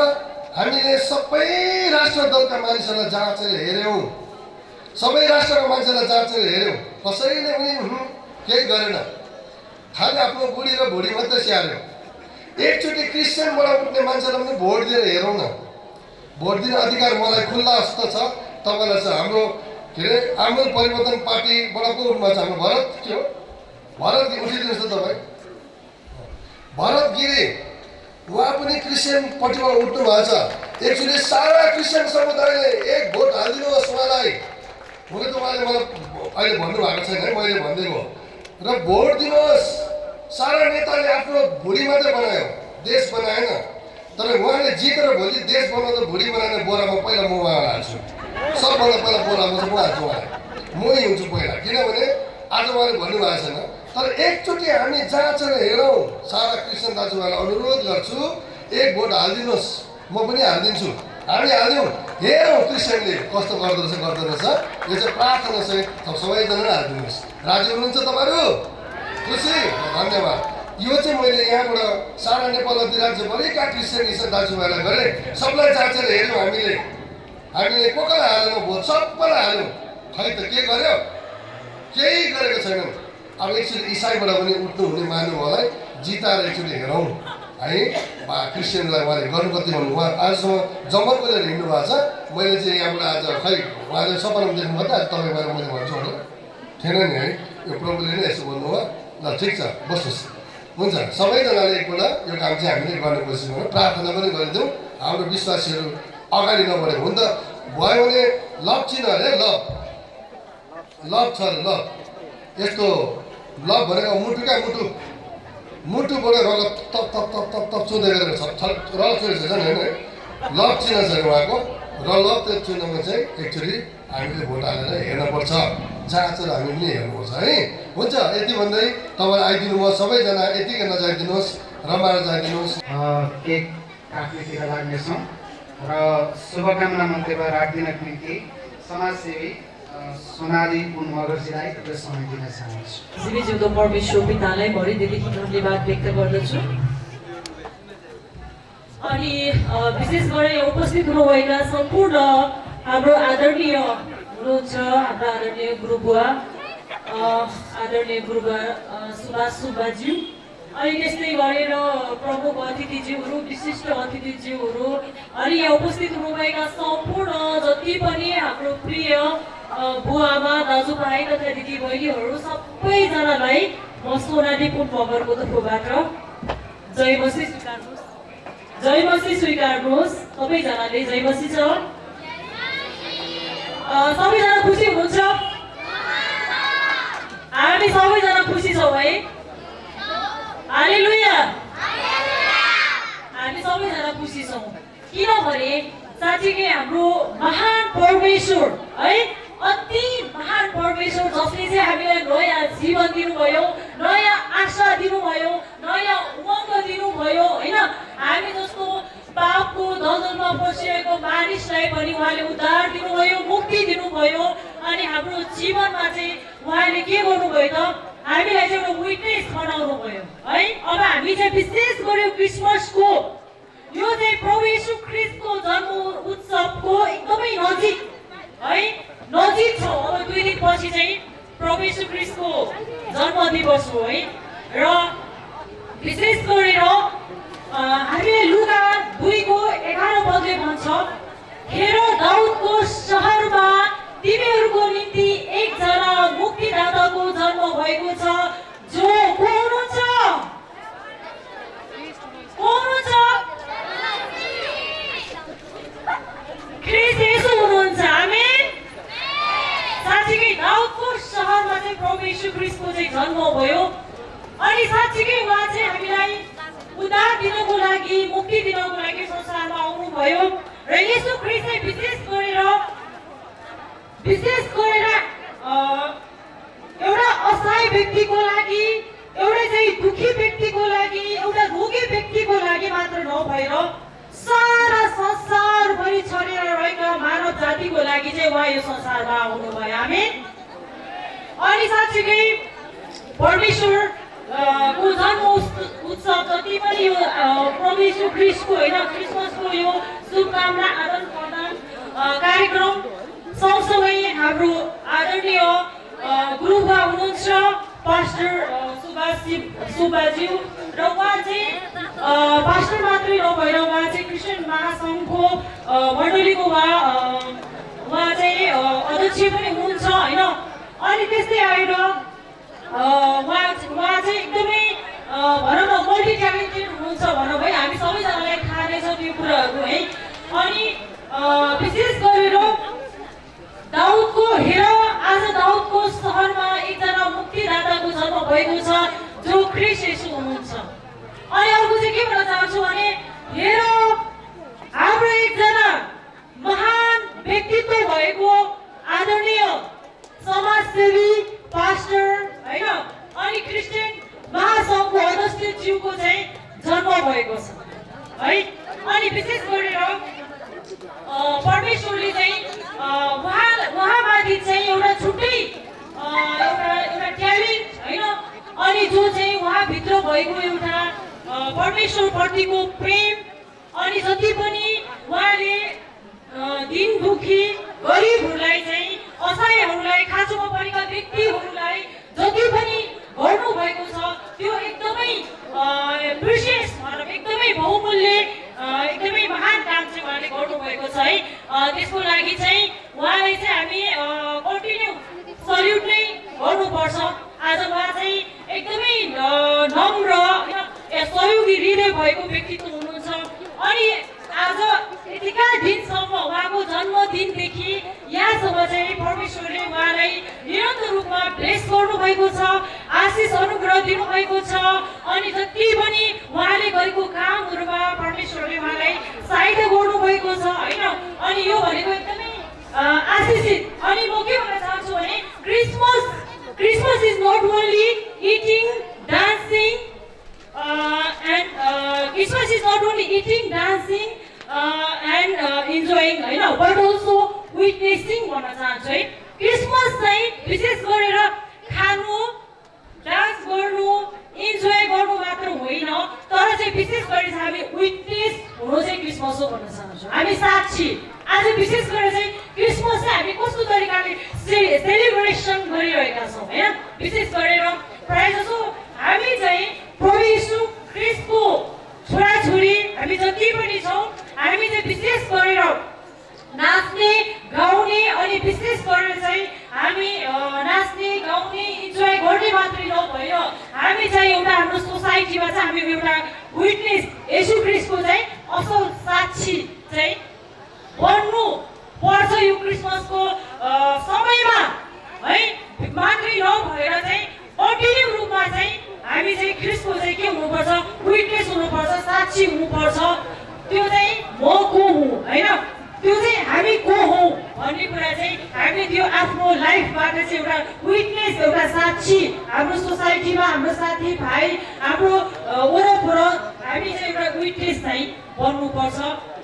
हामीले सबै राष्ट्र दलका मानिसहरूलाई जाँचेर हेऱ्यौँ, सबै राष्ट्रका मान्छेलाई जाँचेर हेऱ्यौँ, कसैले पनि केही गरेन। खालि आफ्नो बुढी र भुडी मात्रै स्याहार्यो। एकचोटि क्रिस्चियनबाट उठ्ने मान्छेलाई पनि भोट दिएर हेरौँ न। भोट दिने अधिकार मलाई खुल्ला जस्तो छ, तपाईँलाई छ। हाम्रो के अरे आमूल परिवर्तन पार्टीबाट को उठ्नु छ? हाम्रो भरत के हो? भरत उठिदिनुहोस् त तपाईँ। भरत गिरी उहाँ पनि क्रिस्चियनपट्टिबाट उठ्नु भएको छ। एकचोटि सारा क्रिस्चियन समुदायले एक भोट हालिदिनुहोस् उहाँलाई। हुन त उहाँले मलाई अहिले भन्नुभएको छैन है, मैले भनिदिएको हो। र भोट दिनुहोस्। सारा नेताले आफ्नो भुडी मात्रै बनायो, देश बनाएन। तर उहाँले जितेर भोलि देश बनाउँदा भुडी बनाउने बोरामा पहिला म उहाँलाई हाल्छु। सबभन्दा पहिला बोरामा चाहिँ म हाल्छु उहाँलाई, मै हुन्छु पहिला। किनभने आज उहाँले भन्नुभएको छैन। तर एकचोटि हामी जाँचेर हेरौँ। सारा क्रिस्चियन दाजुभाइलाई अनुरोध गर्छु, एक भोट हालिदिनुहोस्। म पनि हालिदिन्छु। हामी हाल्यौँ, हेरौँ क्रिस्चियनले कस्तो गर्दो रहेछ गर्दो रहेछ। यो चाहिँ प्रार्थना चाहिँ सबैजनाले हालिदिनुहोस्। राजी हुनुहुन्छ तपाईँहरू? खुसी? धन्यवाद। यो चाहिँ मैले यहाँबाट सारा नेपाल अधिराज्यभरिका क्रिस्चियन इसाई दाजुभाइलाई गरेँ। सबलाई जाँचेर हेऱ्यौँ हामीले। हामीले को कसलाई हालेनौँ भोट? सबैलाई हाल्यौँ। खै त के गर्यो? केही गरेको छैनन्। अब एकचोटि इसाईबाट पनि उठ्नु हुने मान्नुभयोलाई जिताएर एकचोटि हेरौँ है। क्रिस्चियनलाई उहाँले गर्नु कति भन्नु, उहाँ आजसम्म जमर्को लिएर हिँड्नु भएको छ। मैले चाहिँ यहाँबाट आज खै उहाँले सपनामा देख्नुभयो त, आज तपाईँ बारे मैले भन्छु होला थिएन नि है। यो प्रभुले नै यसो भन्नुभयो। ल ठिक छ, बस्नुहोस्। हुन्छ, सबैजनाले एकपल्ट यो काम चाहिँ हामीले गर्ने कोसिस गरौँ, प्रार्थना पनि गरिदिउँ। हाम्रो विश्वासीहरू अगाडि नबढे हुन त भयो भने लभ चिन्ह अरे, लभ छ अरे। लभ यस्तो लभ भनेको मुटुका मुटुबाट रगत तप तप तप तप तप चुँदै गरेर रगत चुँदैछ झन् होइन। लभ चिन्ह छ उहाँको। र लभ त्यो चिन्हमा चाहिँ एकचोटि हामीले भोट हालेर हेर्नुपर्छ, जाँचेर हामी पनि हेर्नुपर्छ है। हुन्छ, यति भन्दै तपाईँ आइदिनु भयो। सबैजना यतिकै नजाइदिनुहोस्, रमाएर जाइदिनुहोस्। केक काट्नेतिर लाग्नेछौँ र शुभकामना मन्त्रीमा राखिदिनको निम्ति समाजसेवी सोनाली पुन मगर्जीलाई तपाईँ समय दिन चाहन्छु। जीवीज्यूको परमेश्वर पितालाई भरिदेखि धन्यवाद व्यक्त गर्दछु। अनि विशेष गरेर उपस्थित हुनुभएका सम्पूर्ण हाम्रो आदरणीय हुनुहुन्छ, हाम्रो आदरणीय गुरुबुवा, आदरणीय गुरुबा सुभाष सुब्बाज्यू, अनि त्यस्तै गरेर प्रमुख अतिथिज्यूहरू, विशिष्ट अतिथिज्यूहरू, अनि यहाँ उपस्थित हुनुभएका सम्पूर्ण जति पनि हाम्रो प्रिय बुवामा दाजुभाइ तथा दिदीबहिनीहरू सबैजनालाई म सोनाली पुन मगरको तर्फबाट जय मसी स्वीकार्नुहोस्। जय मसीह स्वीकार्नुहोस्। सबैजनाले जय मसीह छ। सबैजना खुसी हुनुहुन्छ? हामी सबैजना खुसी छौँ है। हालेलुया। हामी सबैजना खुसी छौँ किनभने साँच्चीकै हाम्रो महान परमेश्वर है, अति महान परमेश्वर जसले चाहिँ हामीलाई नयाँ जीवन दिनुभयो, नयाँ आशा दिनुभयो, नयाँ उमङ्ग दिनुभयो होइन। हामी जस्तो पापको दलदलमा फसिएको मानिसलाई पनि उहाँले उद्धार दिनुभयो, मुक्ति दिनुभयो। अनि हाम्रो जीवनमा चाहिँ उहाँले के गर्नुभयो त, हामीलाई चाहिँ एउटा विटनेस बनाउनु भयो है। अब हामी चाहिँ विशेष गरी क्रिसमसको यो चाहिँ प्रभु येशू ख्रीष्टको जन्म उत्सवको एकदमै नजिक है, नजिक छ। अब 2 दिनपछि चाहिँ प्रभु येशू ख्रीष्टको जन्म दिवस हो है। र विशेष गरेर हामीले लुका 2:11 पदले भन्छ, हेर दाउदको सहरमा तिमीहरूको निम्ति एकजना मुक्तिदाताको जन्म भएको छ, जो को हुनुहुन्छ? को हुनुहुन्छ? ख्रीष्ट येशू हुनुहुन्छ। आमेन। साँच्चीकै दाउदको सहरमा चाहिँ प्रभु येशू ख्रीष्टको चाहिँ जन्म भयो। अनि साँच्चीकै उहाँ चाहिँ हामीलाई उद्धार दिनको लागि, मुक्ति दिनको लागि संसारमा आउनुभयो। र येशू ख्रीष्ट चाहिँ विशेष गरेर एउटा असहाय व्यक्तिको लागि, एउटा चाहिँ दुखी व्यक्तिको लागि, एउटा रोगी व्यक्तिको लागि मात्र नभएर सारा संसारभरि छरेर रहेका मानव जातिको लागि चाहिँ उहाँ यो संसारमा आउनुभयो। आमेन। अनि साँच्चीकै परमेश्वर को जन्म उत्सव जति पनि यो प्रभु येशू ख्रीष्टको होइन, क्रिसमसको यो शुभकामना आदान प्रदान कार्यक्रम सँगसँगै हाम्रो आदरणीय गुरुबा हुनुहुन्छ पास्टर सुब्बाज्यू, र उहाँ चाहिँ पास्टर मात्रै नभएर उहाँ चाहिँ क्रिस्चियन महासङ्घको मण्डलीको उहाँ चाहिँ अध्यक्ष पनि हुनुहुन्छ होइन। अनि त्यस्तै आएर उहाँ चाहिँ एकदमै भनौँ न मल्टी ट्यालेन्टेड हुनुहुन्छ भनौँ है। हामी सबैजनालाई थाहा नै छ त्यो कुराहरू है। अनि विशेष गरेर दाउदको हेर आज दाउदको सहरमा एकजना मुक्तिदाताको जन्म भएको छ, जो ख्रीष्ट येशू हुनुहुन्छ। अनि अर्को चाहिँ के भन्न चाहन्छु भने, हेर हाम्रो एकजना महान व्यक्तित्व भएको आदरणीय समाजसेवी पास्टर होइन, अनि क्रिस्चियन महासङ्घको अध्यक्षज्यूको चाहिँ जन्म भएको छ है। अनि विशेष गरेर परमेश्वरले चाहिँ उहाँमाथि चाहिँ एउटा छुट्टै एउटा ट्यालेन्ट होइन, अनि जो चाहिँ उहाँभित्र भएको एउटा परमेश्वरप्रतिको प्रेम, अनि जति पनि उहाँले दिन दुखी गरिबहरूलाई चाहिँ, असहायहरूलाई, खाँचोमा परेका व्यक्तिहरूलाई जति पनि गर्नुभएको छ त्यो एकदमै प्रिसियस मतलब एकदमै बहुमूल्य एकदमै महान काम चाहिँ उहाँले गर्नुभएको छ है। त्यसको लागि चाहिँ उहाँलाई चाहिँ हामी कन्टिन्यू सल्युट नै गर्नुपर्छ। आज उहाँ चाहिँ एकदमै नम्र सहयोगी हृदय भएको व्यक्तित्व हुनुहुन्छ। अनि आज यतिका दिनसम्म उहाँको जन्मदिनदेखि यहाँसम्म चाहिँ परमेश्वरले उहाँलाई निरन्तर रूपमा ब्लेस गर्नुभएको छ, आशिष अनुग्रह दिनुभएको छ। अनि जति पनि उहाँले गरेको कामहरूमा परमेश्वरले उहाँलाई सहायता गर्नुभएको छ होइन। अनि यो भनेको एकदमै आशिषित। अनि म के भन्न चाहन्छु भने, Christmas is not only eating dancing Christmas is not only eating, dancing and enjoying होइन, but also witnessing भन्न चाहन्छु है। क्रिसमस चाहिँ विशेष गरेर खानु, डान्स गर्नु, इन्जोय गर्नु मात्र होइन, तर चाहिँ विशेष गरी चाहिँ हामी विटनेस हुनु चाहिँ क्रिसमस हो भन्न चाहन्छु। हामी साक्षी। आज विशेष गरेर चाहिँ क्रिसमस चाहिँ हामी कस्तो तरिकाले सेलिब्रेसन गरिरहेका छौँ होइन। विशेष गरेर प्रायःजसो हामी चाहिँ प्रभु येशू ख्रीष्टको छोराछोरी हामी जति पनि छौँ, हामी चाहिँ विशेष गरेर नाच्ने, गाउने, अनि विशेष गरेर चाहिँ हामी नाच्ने, गाउने, इन्जोय गर्ने मात्रै नभएर हामी चाहिँ एउटा हाम्रो सोसाइटीमा चाहिँ हामी एउटा विटनेस येशू ख्रीष्टको चाहिँ साक्षी हुनुपर्छ। त्यो चाहिँ म को हुँ होइन, त्यो चाहिँ हामी को हौँ भन्ने कुरा चाहिँ हामीले त्यो आफ्नो लाइफबाट चाहिँ एउटा विटनेस, एउटा साक्षी हाम्रो सोसाइटीमा, हाम्रो साथीभाइ, हाम्रो वरपर हामी चाहिँ एउटा विटनेस चाहिँ बन्नुपर्छ।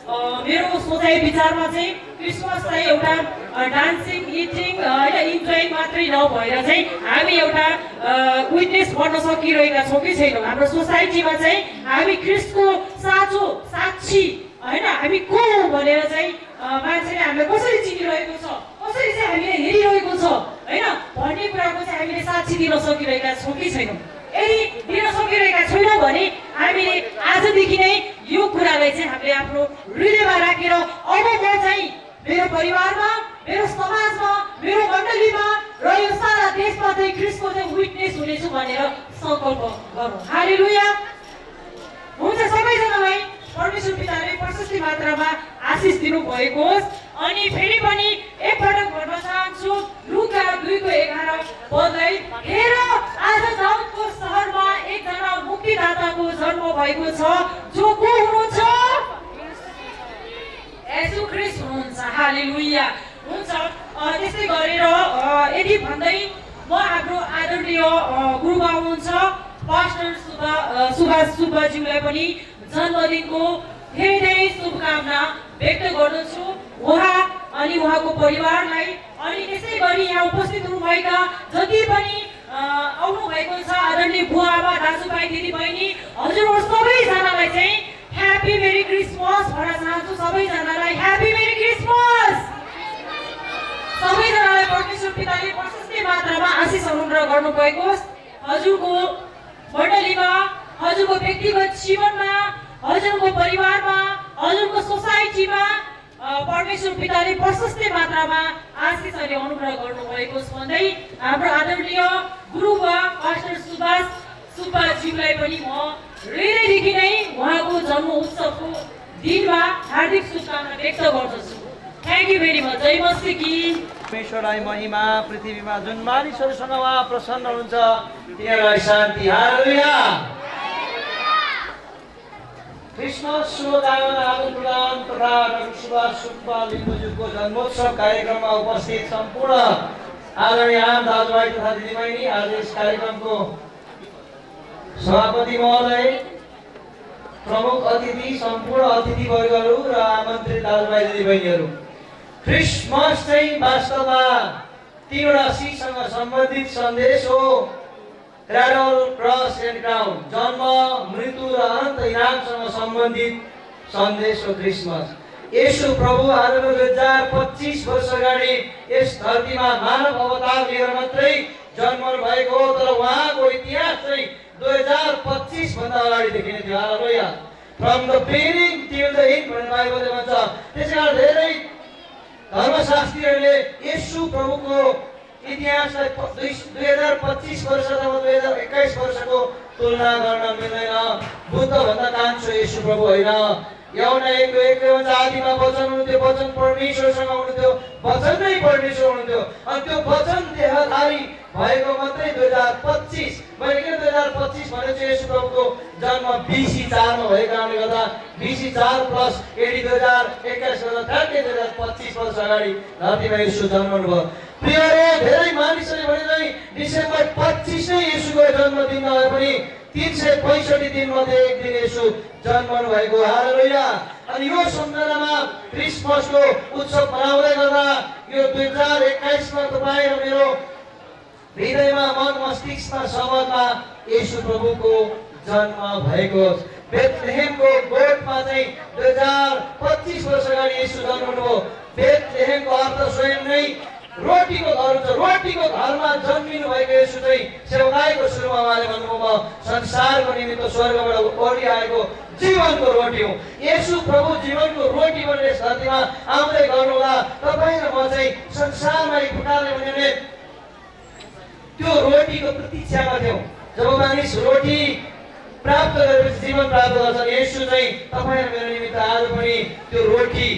मेरो सोचाइ विचारमा चाहिँ क्रिसमस चाहिँ एउटा डान्सिङ, इटिङ होइन, इन्जोइङ मात्रै नभएर चाहिँ हामी एउटा विटनेस बन्न सकिरहेका छौँ कि छैनौँ। हाम्रो सोसाइटीमा चाहिँ हामी क्रिस्टको साँचो साक्षी होइन, हामी को हौँ भनेर चाहिँ मान्छेले हामीलाई कसरी चिनिरहेको छ, कसरी चाहिँ हामीले हेरिरहेको छ होइन भन्ने कुराको चाहिँ हामीले साक्षी दिन सकिरहेका छौँ कि छैनौँ। यदि दिन सकिरहेका छैनौँ भने हामीले आजदेखि नै यो कुरालाई चाहिँ हामीले आफ्नो हृदयमा राखेर अब म चाहिँ मेरो परिवारमा, मेरो समाजमा, मेरो मण्डलीमा र यो सारा देशमा चाहिँ क्रिस्टको चाहिँ विटनेस हुनेछु भनेर सङ्कल्प गरौँ। हालेलुया। हुन्छ, सबैजनालाई परमेश्वर पिताले प्रशस्ति मात्रामा आशिष दिनु भएको होस्। अनि फेरि पनि एकपटक भन्न चाहन्छु लुका 2:11 पदलाई, हेर आज दाउदको सहरमा एकजना मुक्तिदाताको जन्म भएको छ, जो को हुनुहुन्छ? येशू ख्रीष्ट हुनुहुन्छ। हालेलुया। हुन्छ, त्यस्तै गरेर यदि भन्दै म हाम्रो आदरणीय गुरुबा हुनुहुन्छ पास्टर सुभाष सुब्बाज्यूलाई पनि जन्मदिनको धेरै धेरै शुभकामना व्यक्त गर्दछु, उहाँ अनि उहाँको परिवारलाई। अनि त्यसै गरी यहाँ उपस्थित हुनुभएका जति पनि आउनु भएको छ आदरणीय बुवा आमा, दाजुभाइ, दिदीबहिनी, हजुरहरू सबैजनालाई चाहिँ ह्यापी मेरी क्रिसमस भन्न चाहन्छु। सबैजनालाई ह्यापी मेरी क्रिसमस। सबैजनालाई परमेश्वर पिताले प्रशस्त मात्रामा आशिष अनुग्रह गर्नुभएको होस्। हजुरको मण्डलीमा, हजुरको व्यक्तिगत जीवनमा, हजुरको परिवारमा, हजुरको सोसाइटीमा परमेश्वर पिताले प्रशस्त मात्रामा आशिष अनि अनुग्रह गर्नुभएको छ भन्दै हाम्रो आदरणीय गुरुबा पास्टर सुभाष सुब्बाज्यूलाई पनि म हृदयदेखि नै उहाँको जन्म उत्सवको दिनमा हार्दिक शुभकामना व्यक्त गर्दछु। Thank you very much. जय मसी की। परमेश्वरलाई महिमा, पृथ्वीमा जुन मानिसहरूसँग उहाँ प्रसन्न हुन्छ तिनीहरूलाई शान्ति। हालेलुया। क्रिसमस शुभकामना आदान प्रदान तथा डाक्टर सुभाष सुब्बा लिम्बुज्यूको जन्मोत्सव कार्यक्रममा उपस्थित सम्पूर्ण आदरणीय आम दाजुभाइ तथा दिदीबहिनी, आज यस कार्यक्रमको सभापति महोदय, प्रमुख अतिथि, सम्पूर्ण अतिथिवर्गहरू र आमन्त्रित दाजुभाइ दिदीबहिनीहरू, क्रिसमस चाहिँ वास्तवमा 3वटा सीसँग सम्बन्धित सन्देश हो। क्राडल, क्रस एन्ड क्राउन। जन्म, मृत्यु र अनन्त इनामसँग सम्बन्धित सन्देश हो क्रिसमस। येशू प्रभु आज 2025 वर्ष अगाडि यस धरतीमा मानव अवतार लिएर मात्रै जन्मनु भएको हो, तर उहाँको इतिहास चाहिँ 2025 भन्दा अगाडिदेखि नै थियो। Hallelujah. From the beginning till the end भन्ने बाइबलले भन्छ। त्यसैकारण धेरै धर्मशास्त्रीहरूले येशू प्रभुको इतिहासलाई 2025 वर्ष अथवा 2021 वर्षको तुलना गर्न मिल्दैन। बुद्ध भन्दा कान्छो येशू प्रभु होइन। यौना 1:1 भन्छ, आदिमा वचन हुनुहुन्थ्यो, वचन परमेश्वरसँग हुनुहुन्थ्यो, वचन नै परमेश्वर हुनुहुन्थ्यो, अनि त्यो वचन देहधारी भएको मात्रै 2025। मैले किन 2025 भनेको येशू प्रभुको जन्म BC 4 मा भएको कारणले गर्दा BC 4 प्लस AD 2021 गर्दा ठ्याक्कै 2025 वर्ष अगाडि धरतीमा येशू जन्मनु भयो। प्रियहरू, धेरै मानिसहरूले भने चाहिँ डिसेम्बर 25 नै येशूको जन्मदिन नभए पनि 365 दिनमध्ये एक दिन येशू जन्मनु भएको। हालेलुया। अनि यो सम्झनामा क्रिसमसको उत्सव मनाउँदै गर्दा यो 2021 मा तपाईँ र मेरो हृदयमा, मन मस्तिष्कमा, समझमा येशू प्रभुको जन्म भएको। बेथलेहेमको गोठमा चाहिँ 2025 वर्ष अगाडि येशू जन्मनु हो। बेथलेहेमको अर्थ स्वयं नै रोटीको घर हुन्छ। रोटीको घरमा जन्मिनु भएको येशू चाहिँ सेवकाईको सुरुमा उहाँले भन्नुभयो, म संसारको निमित्त स्वर्गबाट ओर्ली आएको जीवनको रोटी हो। येशू प्रभु जीवनको रोटी बनेर यस धरतीमा आउँदै गर्नुहोला। तपाईँ र म चाहिँ संसारमा एक प्रकारले भने त्यो रोटीको प्रतीक्षामा थियौँ। जब मानिस रोटी प्राप्त गरेपछि जीवन प्राप्त गर्छन्, येशू चाहिँ तपाईँ र मेरो निमित्त आज पनि त्यो रोटी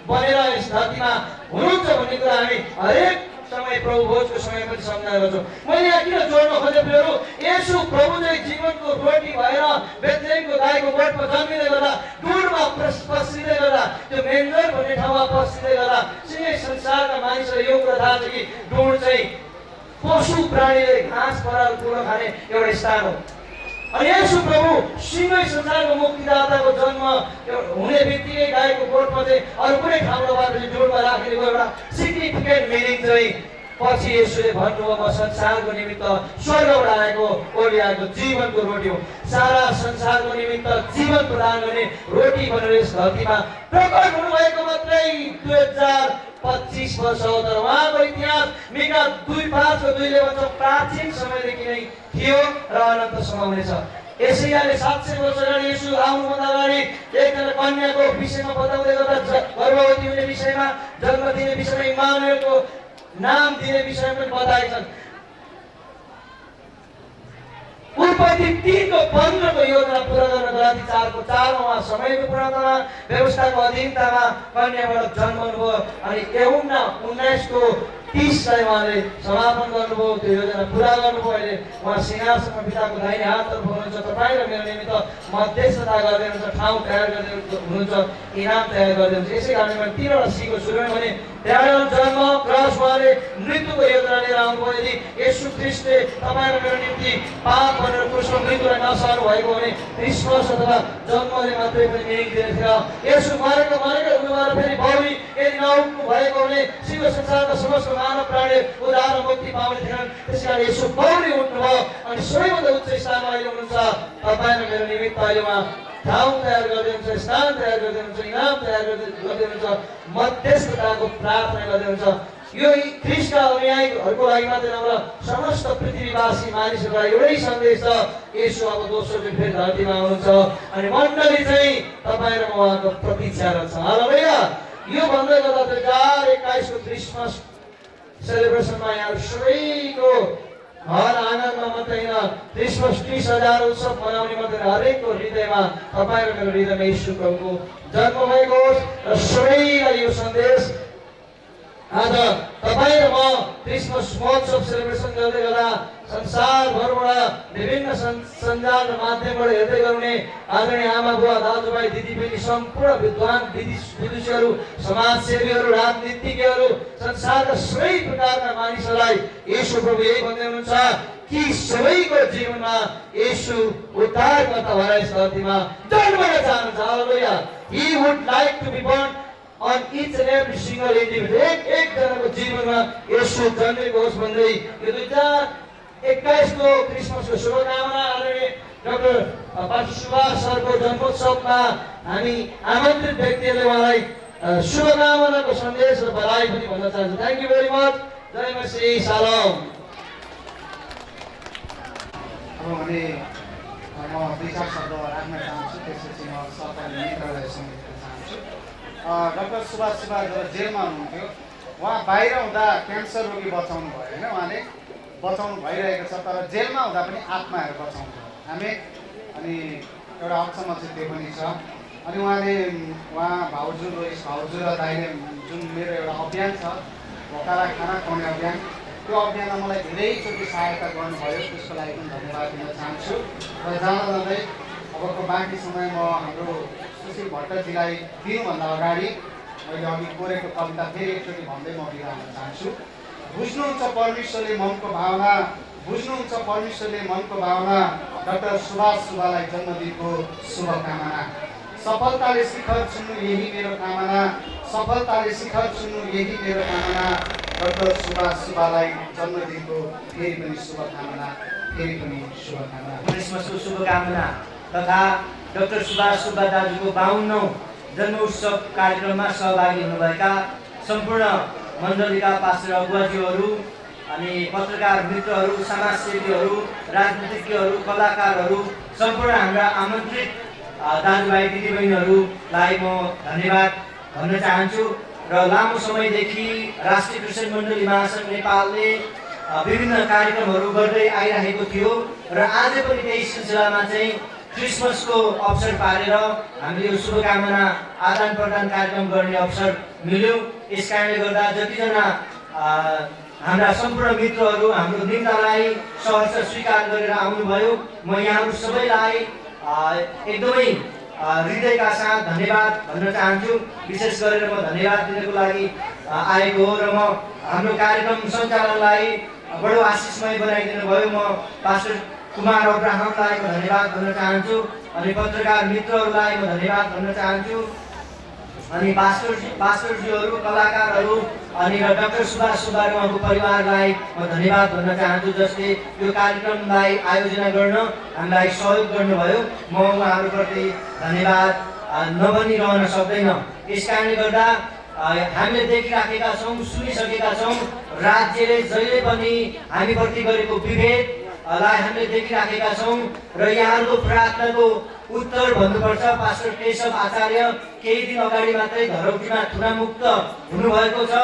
बनेर यस धरतीमा हुनुहुन्छ भन्ने कुरा हामी हरेक समय प्रभु भोजको समय पनि सम्झना गर्छौँ। मैले यहाँ किन जोड्न खोजेँ प्रियहरू, येशू प्रभु चाहिँ जीवनको रोटी भएर बेथलेहेमको गाईको गोठमा जन्मिँदै गर्दा डुँडमा पस्रिँदै गर्दा त्यो मेन्जर भन्ने ठाउँमा पस्रिँदै गर्दा सिधै संसारका मानिसहरू यो कुरा थाहा छ कि डुँड चाहिँ पशु प्राणीले घाँस पराल कुरो खाने एउटा स्थान हो। अनि यसो प्रभु सिंहै संसारको मुक्तिदाताको जन्म हुने बित्तिकै गाईको गोठमा चाहिँ अरू कुनै ठाउँ नभएर डुँडमा राखेको एउटा सिग्निफिकेन्ट मिनिङ चाहिँ पछि यसोले भन्नुभयो म संसारको निमित्त स्वर्गबाट आएको ओर्लिएको जीवनको रोटी हो। सारा संसारको निमित्त जीवन प्रदान गर्ने रोटी भनेर यस धरतीमा प्रकट हुनुभएको मात्रै 2025 वर्ष हो। तर उहाँको इतिहास मिका 2:5 भन्छ प्राचीन समयदेखि नै थियो र अनन्तसम्म हुनेछ। एशियाले 700 वर्ष अगाडि यसो आउनुभन्दा अगाडि एकजना कन्याको विषयमा बताउँदै गर्दा गर्भवती हुने विषयमा, जन्म दिने विषयमा, इमानुएलको नाम दिने विषयमा पनि बताएका छन्। उत्पत्ति 3:15 को योजना पूरा गर्नको लागि 4:4 उहाँ समयको पूर्णतामा व्यवस्थाको अधीनतामा कन्याबाट जन्मनुभयो अनि 19:30 उहाँले समापन गर्नुभयो। त्यो योजना पुरा गर्नुभयो। अहिले उहाँ सिंहासनमा पिताको दाहिने हाततर्फ हुनुहुन्छ। तपाईँ र मेरो निमित्त मध्यस्थता गर्दै हुनुहुन्छ, ठाउँ तयार गर्दै हुनुहुन्छ, इनाम तयार गर्दै हुनुहुन्छ। यसै कारण मैले 3वटा सीको सुरुमा भने त्याग, जन्म, क्रस, उहाँले मृत्युको योजना लिएर आउनुभयो। यदि येशू ख्रीष्टले तपाईँ र मेरो निम्ति पाप भनेर क्रुसमा मृत्युलाई नसहनु भएको भने क्रिसमस अथवा जन्मले मात्रै पनि मिनिङ दिने थियो। येशू मरेको हुनुभएर फेरि बौरी यदि नउठ्नु भएको भने शिव संसारका समस्त मानव प्राणी उद्धार र मुक्ति पाउने थिएनन्। त्यसकारण येशू बौरी उठ्नुभयो अनि सबैभन्दा उच्च स्थानमा अहिले हुनुहुन्छ। तपाईँ र मेरो निमित्त अहिले उहाँ ठाउँ तयार गर्दै हुनुहुन्छ, स्थान तयार गर्दै हुनुहुन्छ, इनाम तयार गर्दै हुनुहुन्छ, मध्यस्थताको प्रार्थना गर्दै हुनुहुन्छ। यो ख्रीष्टका अनुयायीहरूको लागि मात्रै नभएर समस्त पृथ्वीवासी मानिसहरूलाई एउटै सन्देश छ, येशू अब दोस्रो दिन फेरि धरतीमा आउनुहुन्छ अनि मण्डली चाहिँ तपाईँ र उहाँको प्रतीक्षारत छ। हालेलुया। यो भन्दै गर्दा 2021 को क्रिसमस सेलिब्रेसनमा यहाँहरू सबैको घर आँगनमा मात्रै होइन, क्रिसमस ट्री सजाएर उत्सव मनाउने मात्रै हरेकको हृदयमा तपाईँ र मेरो हृदयमा येशू प्रभुको जन्म भएको होस् र सबैलाई यो सन्देश आज तपाईँ र म क्रिसमस महोत्सव सेलिब्रेसन गर्दै गर्दा संसारभरबाट विभिन्न सञ्जाल र माध्यमबाट हेर्दै गर्ने आदरणीय आमा बुवा, दाजुभाइ, दिदीबहिनी, सम्पूर्ण विद्वान विदुषीहरू, समाजसेवीहरू, राजनीतिज्ञहरू, संसारका सबै प्रकारका मानिसहरूलाई येशू प्रभु यही भन्दै हुनुहुन्छ कि सबैको जीवनमा येशू उद्धारकर्ता भएर यस धरतीमा जन्मन चाहनुहुन्छ। हालेलुया। He would like to be born on each and every single individual. एक जनाको जीवनमा येशू जन्मेको होस् भन्दै यो 2021 को क्रिसमसको शुभकामना आदरणीय डाक्टर पास्टर सुभाष सरको जन्मोत्सवमा हामी आमन्त्रित व्यक्तिहरूले उहाँलाई शुभकामनाको सन्देश र बधाई पनि भन्न चाहन्छु। Thank you very much. जय मसीह। सलाम। अब भने म 2-4 शब्द राख्न चाहन्छु, त्यसपछि म सरकारी मित्रलाई सम्झिन चाहन्छु। डाक्टर सुभाष सुब्बा जब जेलमा हुनुहुन्थ्यो, उहाँ बाहिर हुँदा क्यान्सर रोगी बचाउनु भयो होइन, उहाँले बचाउनु भइरहेको छ, तर जेलमा हुँदा पनि आत्माहरू बचाउनु भयो हामी। अनि एउटा अक्षम चाहिँ त्यो पनि छ। अनि उहाँ भाउजू रोइस भाउजू र दाइले जुन मेरो एउटा अभियान छ भोकाला खाना खुवाउने अभियान, त्यो अभियानमा मलाई धेरैचोटि सहायता गर्नुभयो, त्यसको लागि पनि धन्यवाद दिन चाहन्छु। र जाँदै अबको बाँकी समय म हाम्रो सुशील भट्टजीलाई दिनुभन्दा अगाडि मैले अघि कोरेको कविता फेरि एकचोटि भन्दै म बिदा हुन चाहन्छु। बुझ्नुहुन्छ परमेश्वरले मनको भावना, बुझ्नुहुन्छ परमेश्वरले मनको भावना, डाक्टर सुभाष सुब्बालाई जन्मदिनको शुभकामना। सफलताले शिखर छुन्नु यही मेरो कामना, सफलताले शिखर छुन्नु यही मेरो कामना, डाक्टर सुभाष सुब्बालाई जन्मदिनको फेरि पनि शुभकामना, फेरि पनि शुभकामना। क्रिसमसको शुभकामना तथा डाक्टर सुभाष सुब्बा दाजुको 52औं जन्मोत्सव कार्यक्रममा सहभागी हुनुभएका सम्पूर्ण मण्डलीका पास्टर अगुवाज्यूहरू अनि पत्रकार मित्रहरू, समाजसेवीहरू, राजनीतिज्ञहरू, कलाकारहरू, सम्पूर्ण हाम्रा आमन्त्रित दाजुभाइ दिदीबहिनीहरूलाई म धन्यवाद भन्न चाहन्छु। र लामो समयदेखि राष्ट्रिय क्रिस्चियन मण्डली महासङ्घ नेपालले विभिन्न कार्यक्रमहरू गर्दै आइरहेको थियो र आज पनि त्यही सिलसिलामा चाहिँ क्रिसमसको अवसर पारेर हामीले यो शुभकामना आदान प्रदान कार्यक्रम गर्ने अवसर मिल्यो। यस कारणले गर्दा जतिजना हाम्रा सम्पूर्ण मित्रहरू हाम्रो निम्तालाई सहर्ष स्वीकार गरेर आउनुभयो, म यहाँहरू सबैलाई एकदमै हृदयका साथ धन्यवाद भन्न चाहन्छु। विशेष गरेर म धन्यवाद दिनको लागि आएको हो र म हाम्रो कार्यक्रम सञ्चालनलाई बडो आशिषमय बनाइदिनु भयो। म पास्टर कुमार अब्राहमलाई म धन्यवाद भन्न चाहन्छु अनि पत्रकार मित्रहरूलाई म धन्यवाद भन्न चाहन्छु अनि पास्टरज्यूहरू, कलाकारहरू अनि र डाक्टर सुभाष सुब्बार उहाँको परिवारलाई म धन्यवाद भन्न चाहन्छु जसले यो कार्यक्रमलाई आयोजना गर्न हामीलाई सहयोग गर्नुभयो। म उहाँहरूप्रति धन्यवाद नभनिरहन सक्दैन। यस कारणले गर्दा हामीले देखिराखेका छौँ, सुनिसकेका छौँ, राज्यले जहिले पनि हामीप्रति गरेको विभेदलाई हामीले देखिराखेका छौँ र यहाँहरूको प्रार्थनाको उत्तर भन्नुपर्छ। पास्टर केशव आचार्य केही दिन अगाडि मात्रै धरौटीमा थुनामुक्त हुनुभएको छ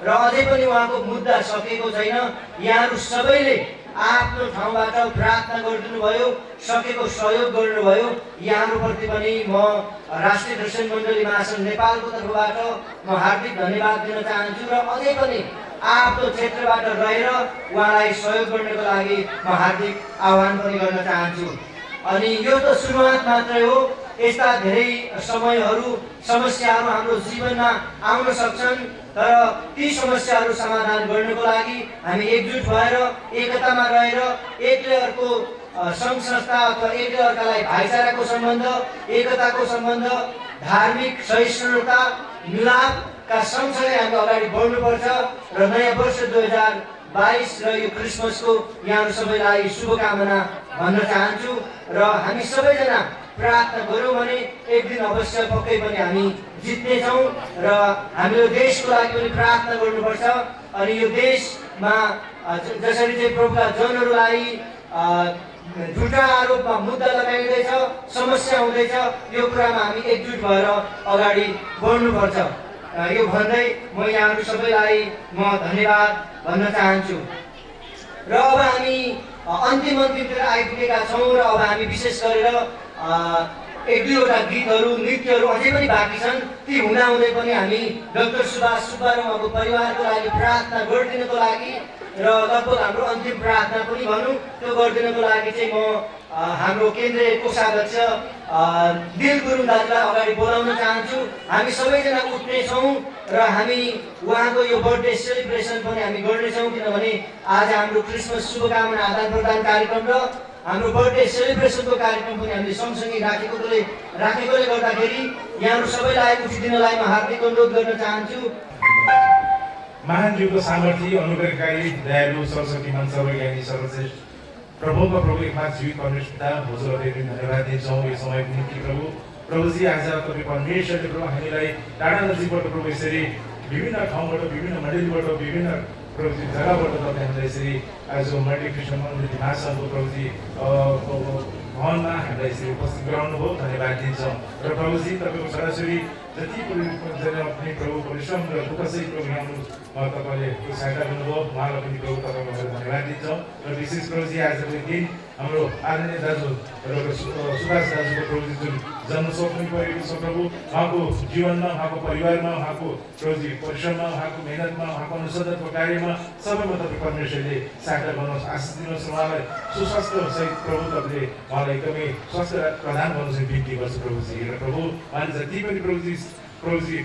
र अझै पनि उहाँको मुद्दा सकिएको छैन। यहाँहरू सबैले आफ्नो ठाउँबाट प्रार्थना गरिदिनु भयो, सकेको सहयोग गर्नुभयो। यहाँहरूप्रति पनि म राष्ट्रिय क्रिस्चियन मण्डली महासङ्घ नेपालको तर्फबाट म हार्दिक धन्यवाद दिन चाहन्छु र अझै पनि आफ्नो क्षेत्रबाट रहेर उहाँलाई सहयोग गर्नको लागि म हार्दिक आह्वान पनि गर्न चाहन्छु। अनि यो त सुरुवात मात्रै हो। यस्ता धेरै समस्याहरू हाम्रो जीवनमा आउन सक्छन् तर ती समस्याहरू समाधान गर्नको लागि हामी एकजुट भएर एकतामा रहेर एकले अर्को सङ्घ संस्था अथवा एकले अर्कालाई भाइचाराको सम्बन्ध, एकताको सम्बन्ध, धार्मिक सहिष्णुता, मिलापका सँगसँगै हामी अगाडि बढ्नुपर्छ र नयाँ वर्ष 2022 र यो क्रिसमसको यहाँहरू सबैलाई शुभकामना भन्न चाहन्छु र हामी सबैजना प्रार्थना गऱ्यौँ भने एक दिन अवश्य पक्कै पनि हामी जित्नेछौँ र हामीले देशको लागि पनि प्रार्थना गर्नुपर्छ। अनि यो देशमा जसरी चाहिँ प्रभुका जनहरूलाई झुटा आरोपमा मुद्दा लगाइँदैछ, समस्या हुँदैछ, यो कुरामा हामी एकजुट भएर अगाडि बढ्नुपर्छ। यो भन्दै म यहाँहरू सबैलाई म धन्यवाद भन्न चाहन्छु र अब हामी अन्तिमतिर आइपुगेका छौँ र अब हामी विशेष गरेर एक दुईवटा गीतहरू, नृत्यहरू अझै पनि बाँकी छन्। ती हुँदाहुँदै पनि हामी डाक्टर सुभाष सुब्बा र उहाँको परिवारको लागि प्रार्थना गरिदिनको लागि र लगभग हाम्रो अन्तिम प्रार्थना पनि भनौँ त्यो गरिदिनको लागि चाहिँ म हाम्रो केन्द्रीय कोषाध्यक्ष दिल गुरुङ दाजुलाई अगाडि बोलाउन चाहन्छु। हामी सबैजना उठ्नेछौँ र हामी उहाँको यो बर्थडे सेलिब्रेसन पनि हामी गर्नेछौँ किनभने आज हाम्रो क्रिसमस शुभकामना आदान प्रदान कार्यक्रम र हाम्रो बर्थडे सेलिब्रेसनको कार्यक्रम पनि हामीले सँगसँगै राखेकोले गर्दाखेरि यहाँहरू सबैलाई उठिदिनलाई म हार्दिक अनुरोध गर्न चाहन्छु। महान जीवको सामर्थ्य, अनुग्रहकारी, दयालु, सरस्वतीमान, सर्वज्ञानी, सर्वश्रेष्ठ प्रभुको प्रभु एकमात्र जीवित परमेश्वर पिता हजुरहरूलाई धन्यवाद दिन्छौँ यो समयको निम्ति। प्रभुजी आज तपाईँ परमेश्वरले प्रभु हामीलाई टाढा नजिकबाट प्रभु यसरी विभिन्न ठाउँबाट, विभिन्न मण्डलीबाट, विभिन्न प्रभुजी जग्गाबाट तपाईँ हामीलाई यसरी आज मण्डली क्रिस्चियन मण्डली महासङ्घको प्रभुजी भवनमा हामीलाई यसरी उपस्थित गराउनुभयो, धन्यवाद दिन्छौँ। र प्रभुजी तपाईँको छोराछोरी जति पनि प्रभु परिश्रम र दुःखसहित प्रभु यहाँ तपाईँले सहायता गर्नुभयो, उहाँलाई पनि प्रभु तपाईँको धन्यवाद दिन्छौँ। र विशेष प्रभुजी आजको दिन हाम्रो आदरणीय दाजु सुभाष दाजुको प्रभुजी जुन जन्मोत्सव पनि परेको छ प्रभु, उहाँको जीवनमा, उहाँको परिवारमा, उहाँको प्रभुजी परिश्रममा, उहाँको मेहनतमा, उहाँको अनुसन्धानको कार्यमा सबैमा तपाईँ परमेश्वरले सहायता गर्नुहोस्, आशिष दिनुहोस्। उहाँलाई सुस्वास्थ्य सहित प्रभु तपाईँले उहाँलाई एकदमै स्वास्थ्य प्रदान गर्नु चाहिँ बिन्ती गर्छु प्रभुजी। र प्रभु उहाँले जति पनि प्रभुजी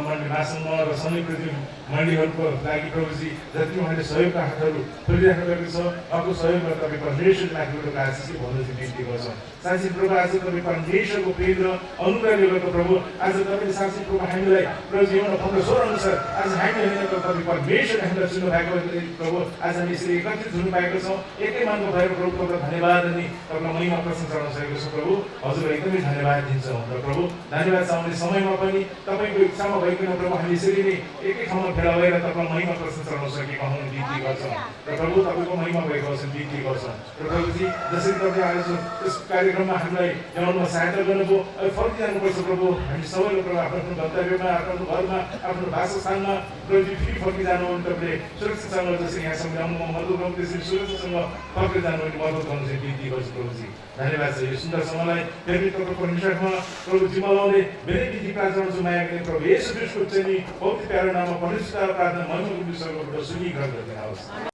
मण्डली महासङ्घ र संयुक्त मण्डलीहरूको लागि प्रभुजी जति उहाँले सहयोगका हातहरू खोलिराख्नु भएको छ, अर्को सहयोगमा तपाईँ परमेश्वरले राख्नुको आशिष भन्नु चाहिँ बिन्ती गर्छौँ। साँच्चै प्रभु आज तपाईँ परमेश्वरको प्रेम र अनुग्रहले गर्दा प्रभु आज तपाईँले साँच्चै प्रभु हामीलाई प्रभु जीवनमा 15 अनुसार आज हामी होइन तपाईँ परमेश्वरले हामीलाई चुन्नु भएको प्रभु आज हामी यसरी एकत्रित हुनु पाएको छौँ। एकै मनको भएर प्रभु तपाईँलाई धन्यवाद अनि तपाईँलाई महिमा प्रशंसा गर्न सकेको छु प्रभु। हजुरलाई एकदमै धन्यवाद दिन्छौँ र प्रभु धन्यवाद चाहने समयमा पनि तपाईँको इच्छामा भइकन प्रभु हामी यसरी नै एकै ठाउँमा भेला भएर तपाईँलाई महिमा प्रशंसा गर्न सकेको हामी बिन्ती गर्छौँ र प्रभु तपाईँको महिमा भएको छ बिन्ती गर्छौँ। र प्रभुजी जसरी तपाईँ आज यस कार्यक्रममा हामीलाई ल्याउनुमा सहायता गर्नुभयो, अब फर्किजानुपर्छ प्रभु। हामी सबैले प्रभु आफ्नो गन्तव्यमा, आफ्नो घरमा, आफ्नो वासस्थानमा प्रभुजी फेरि फर्किजानु भने तपाईँले सुरक्षितसँग जसरी यहाँसम्म ल्याउनुमा मद्दत गर्नु त्यसरी सुरक्षितसँग फर्किजानु भने मद्दत गर्नु चाहिँ बिन्ती गर्छु प्रभुजी। धन्यवाद छ यो सुन्दर समयलाई फेरि तपाईँ परमेश्वरमा प्रभु जिम्माउने धेरै विधि प्रार्थना माया गर्ने प्रभु येशू ख्रीष्टको चाहिँ नि बहुत प्यारो नाममा परमेश्वर प्रार्थना महिमाको विषयबाट सुनिग्रह गरिदिनुहोस्।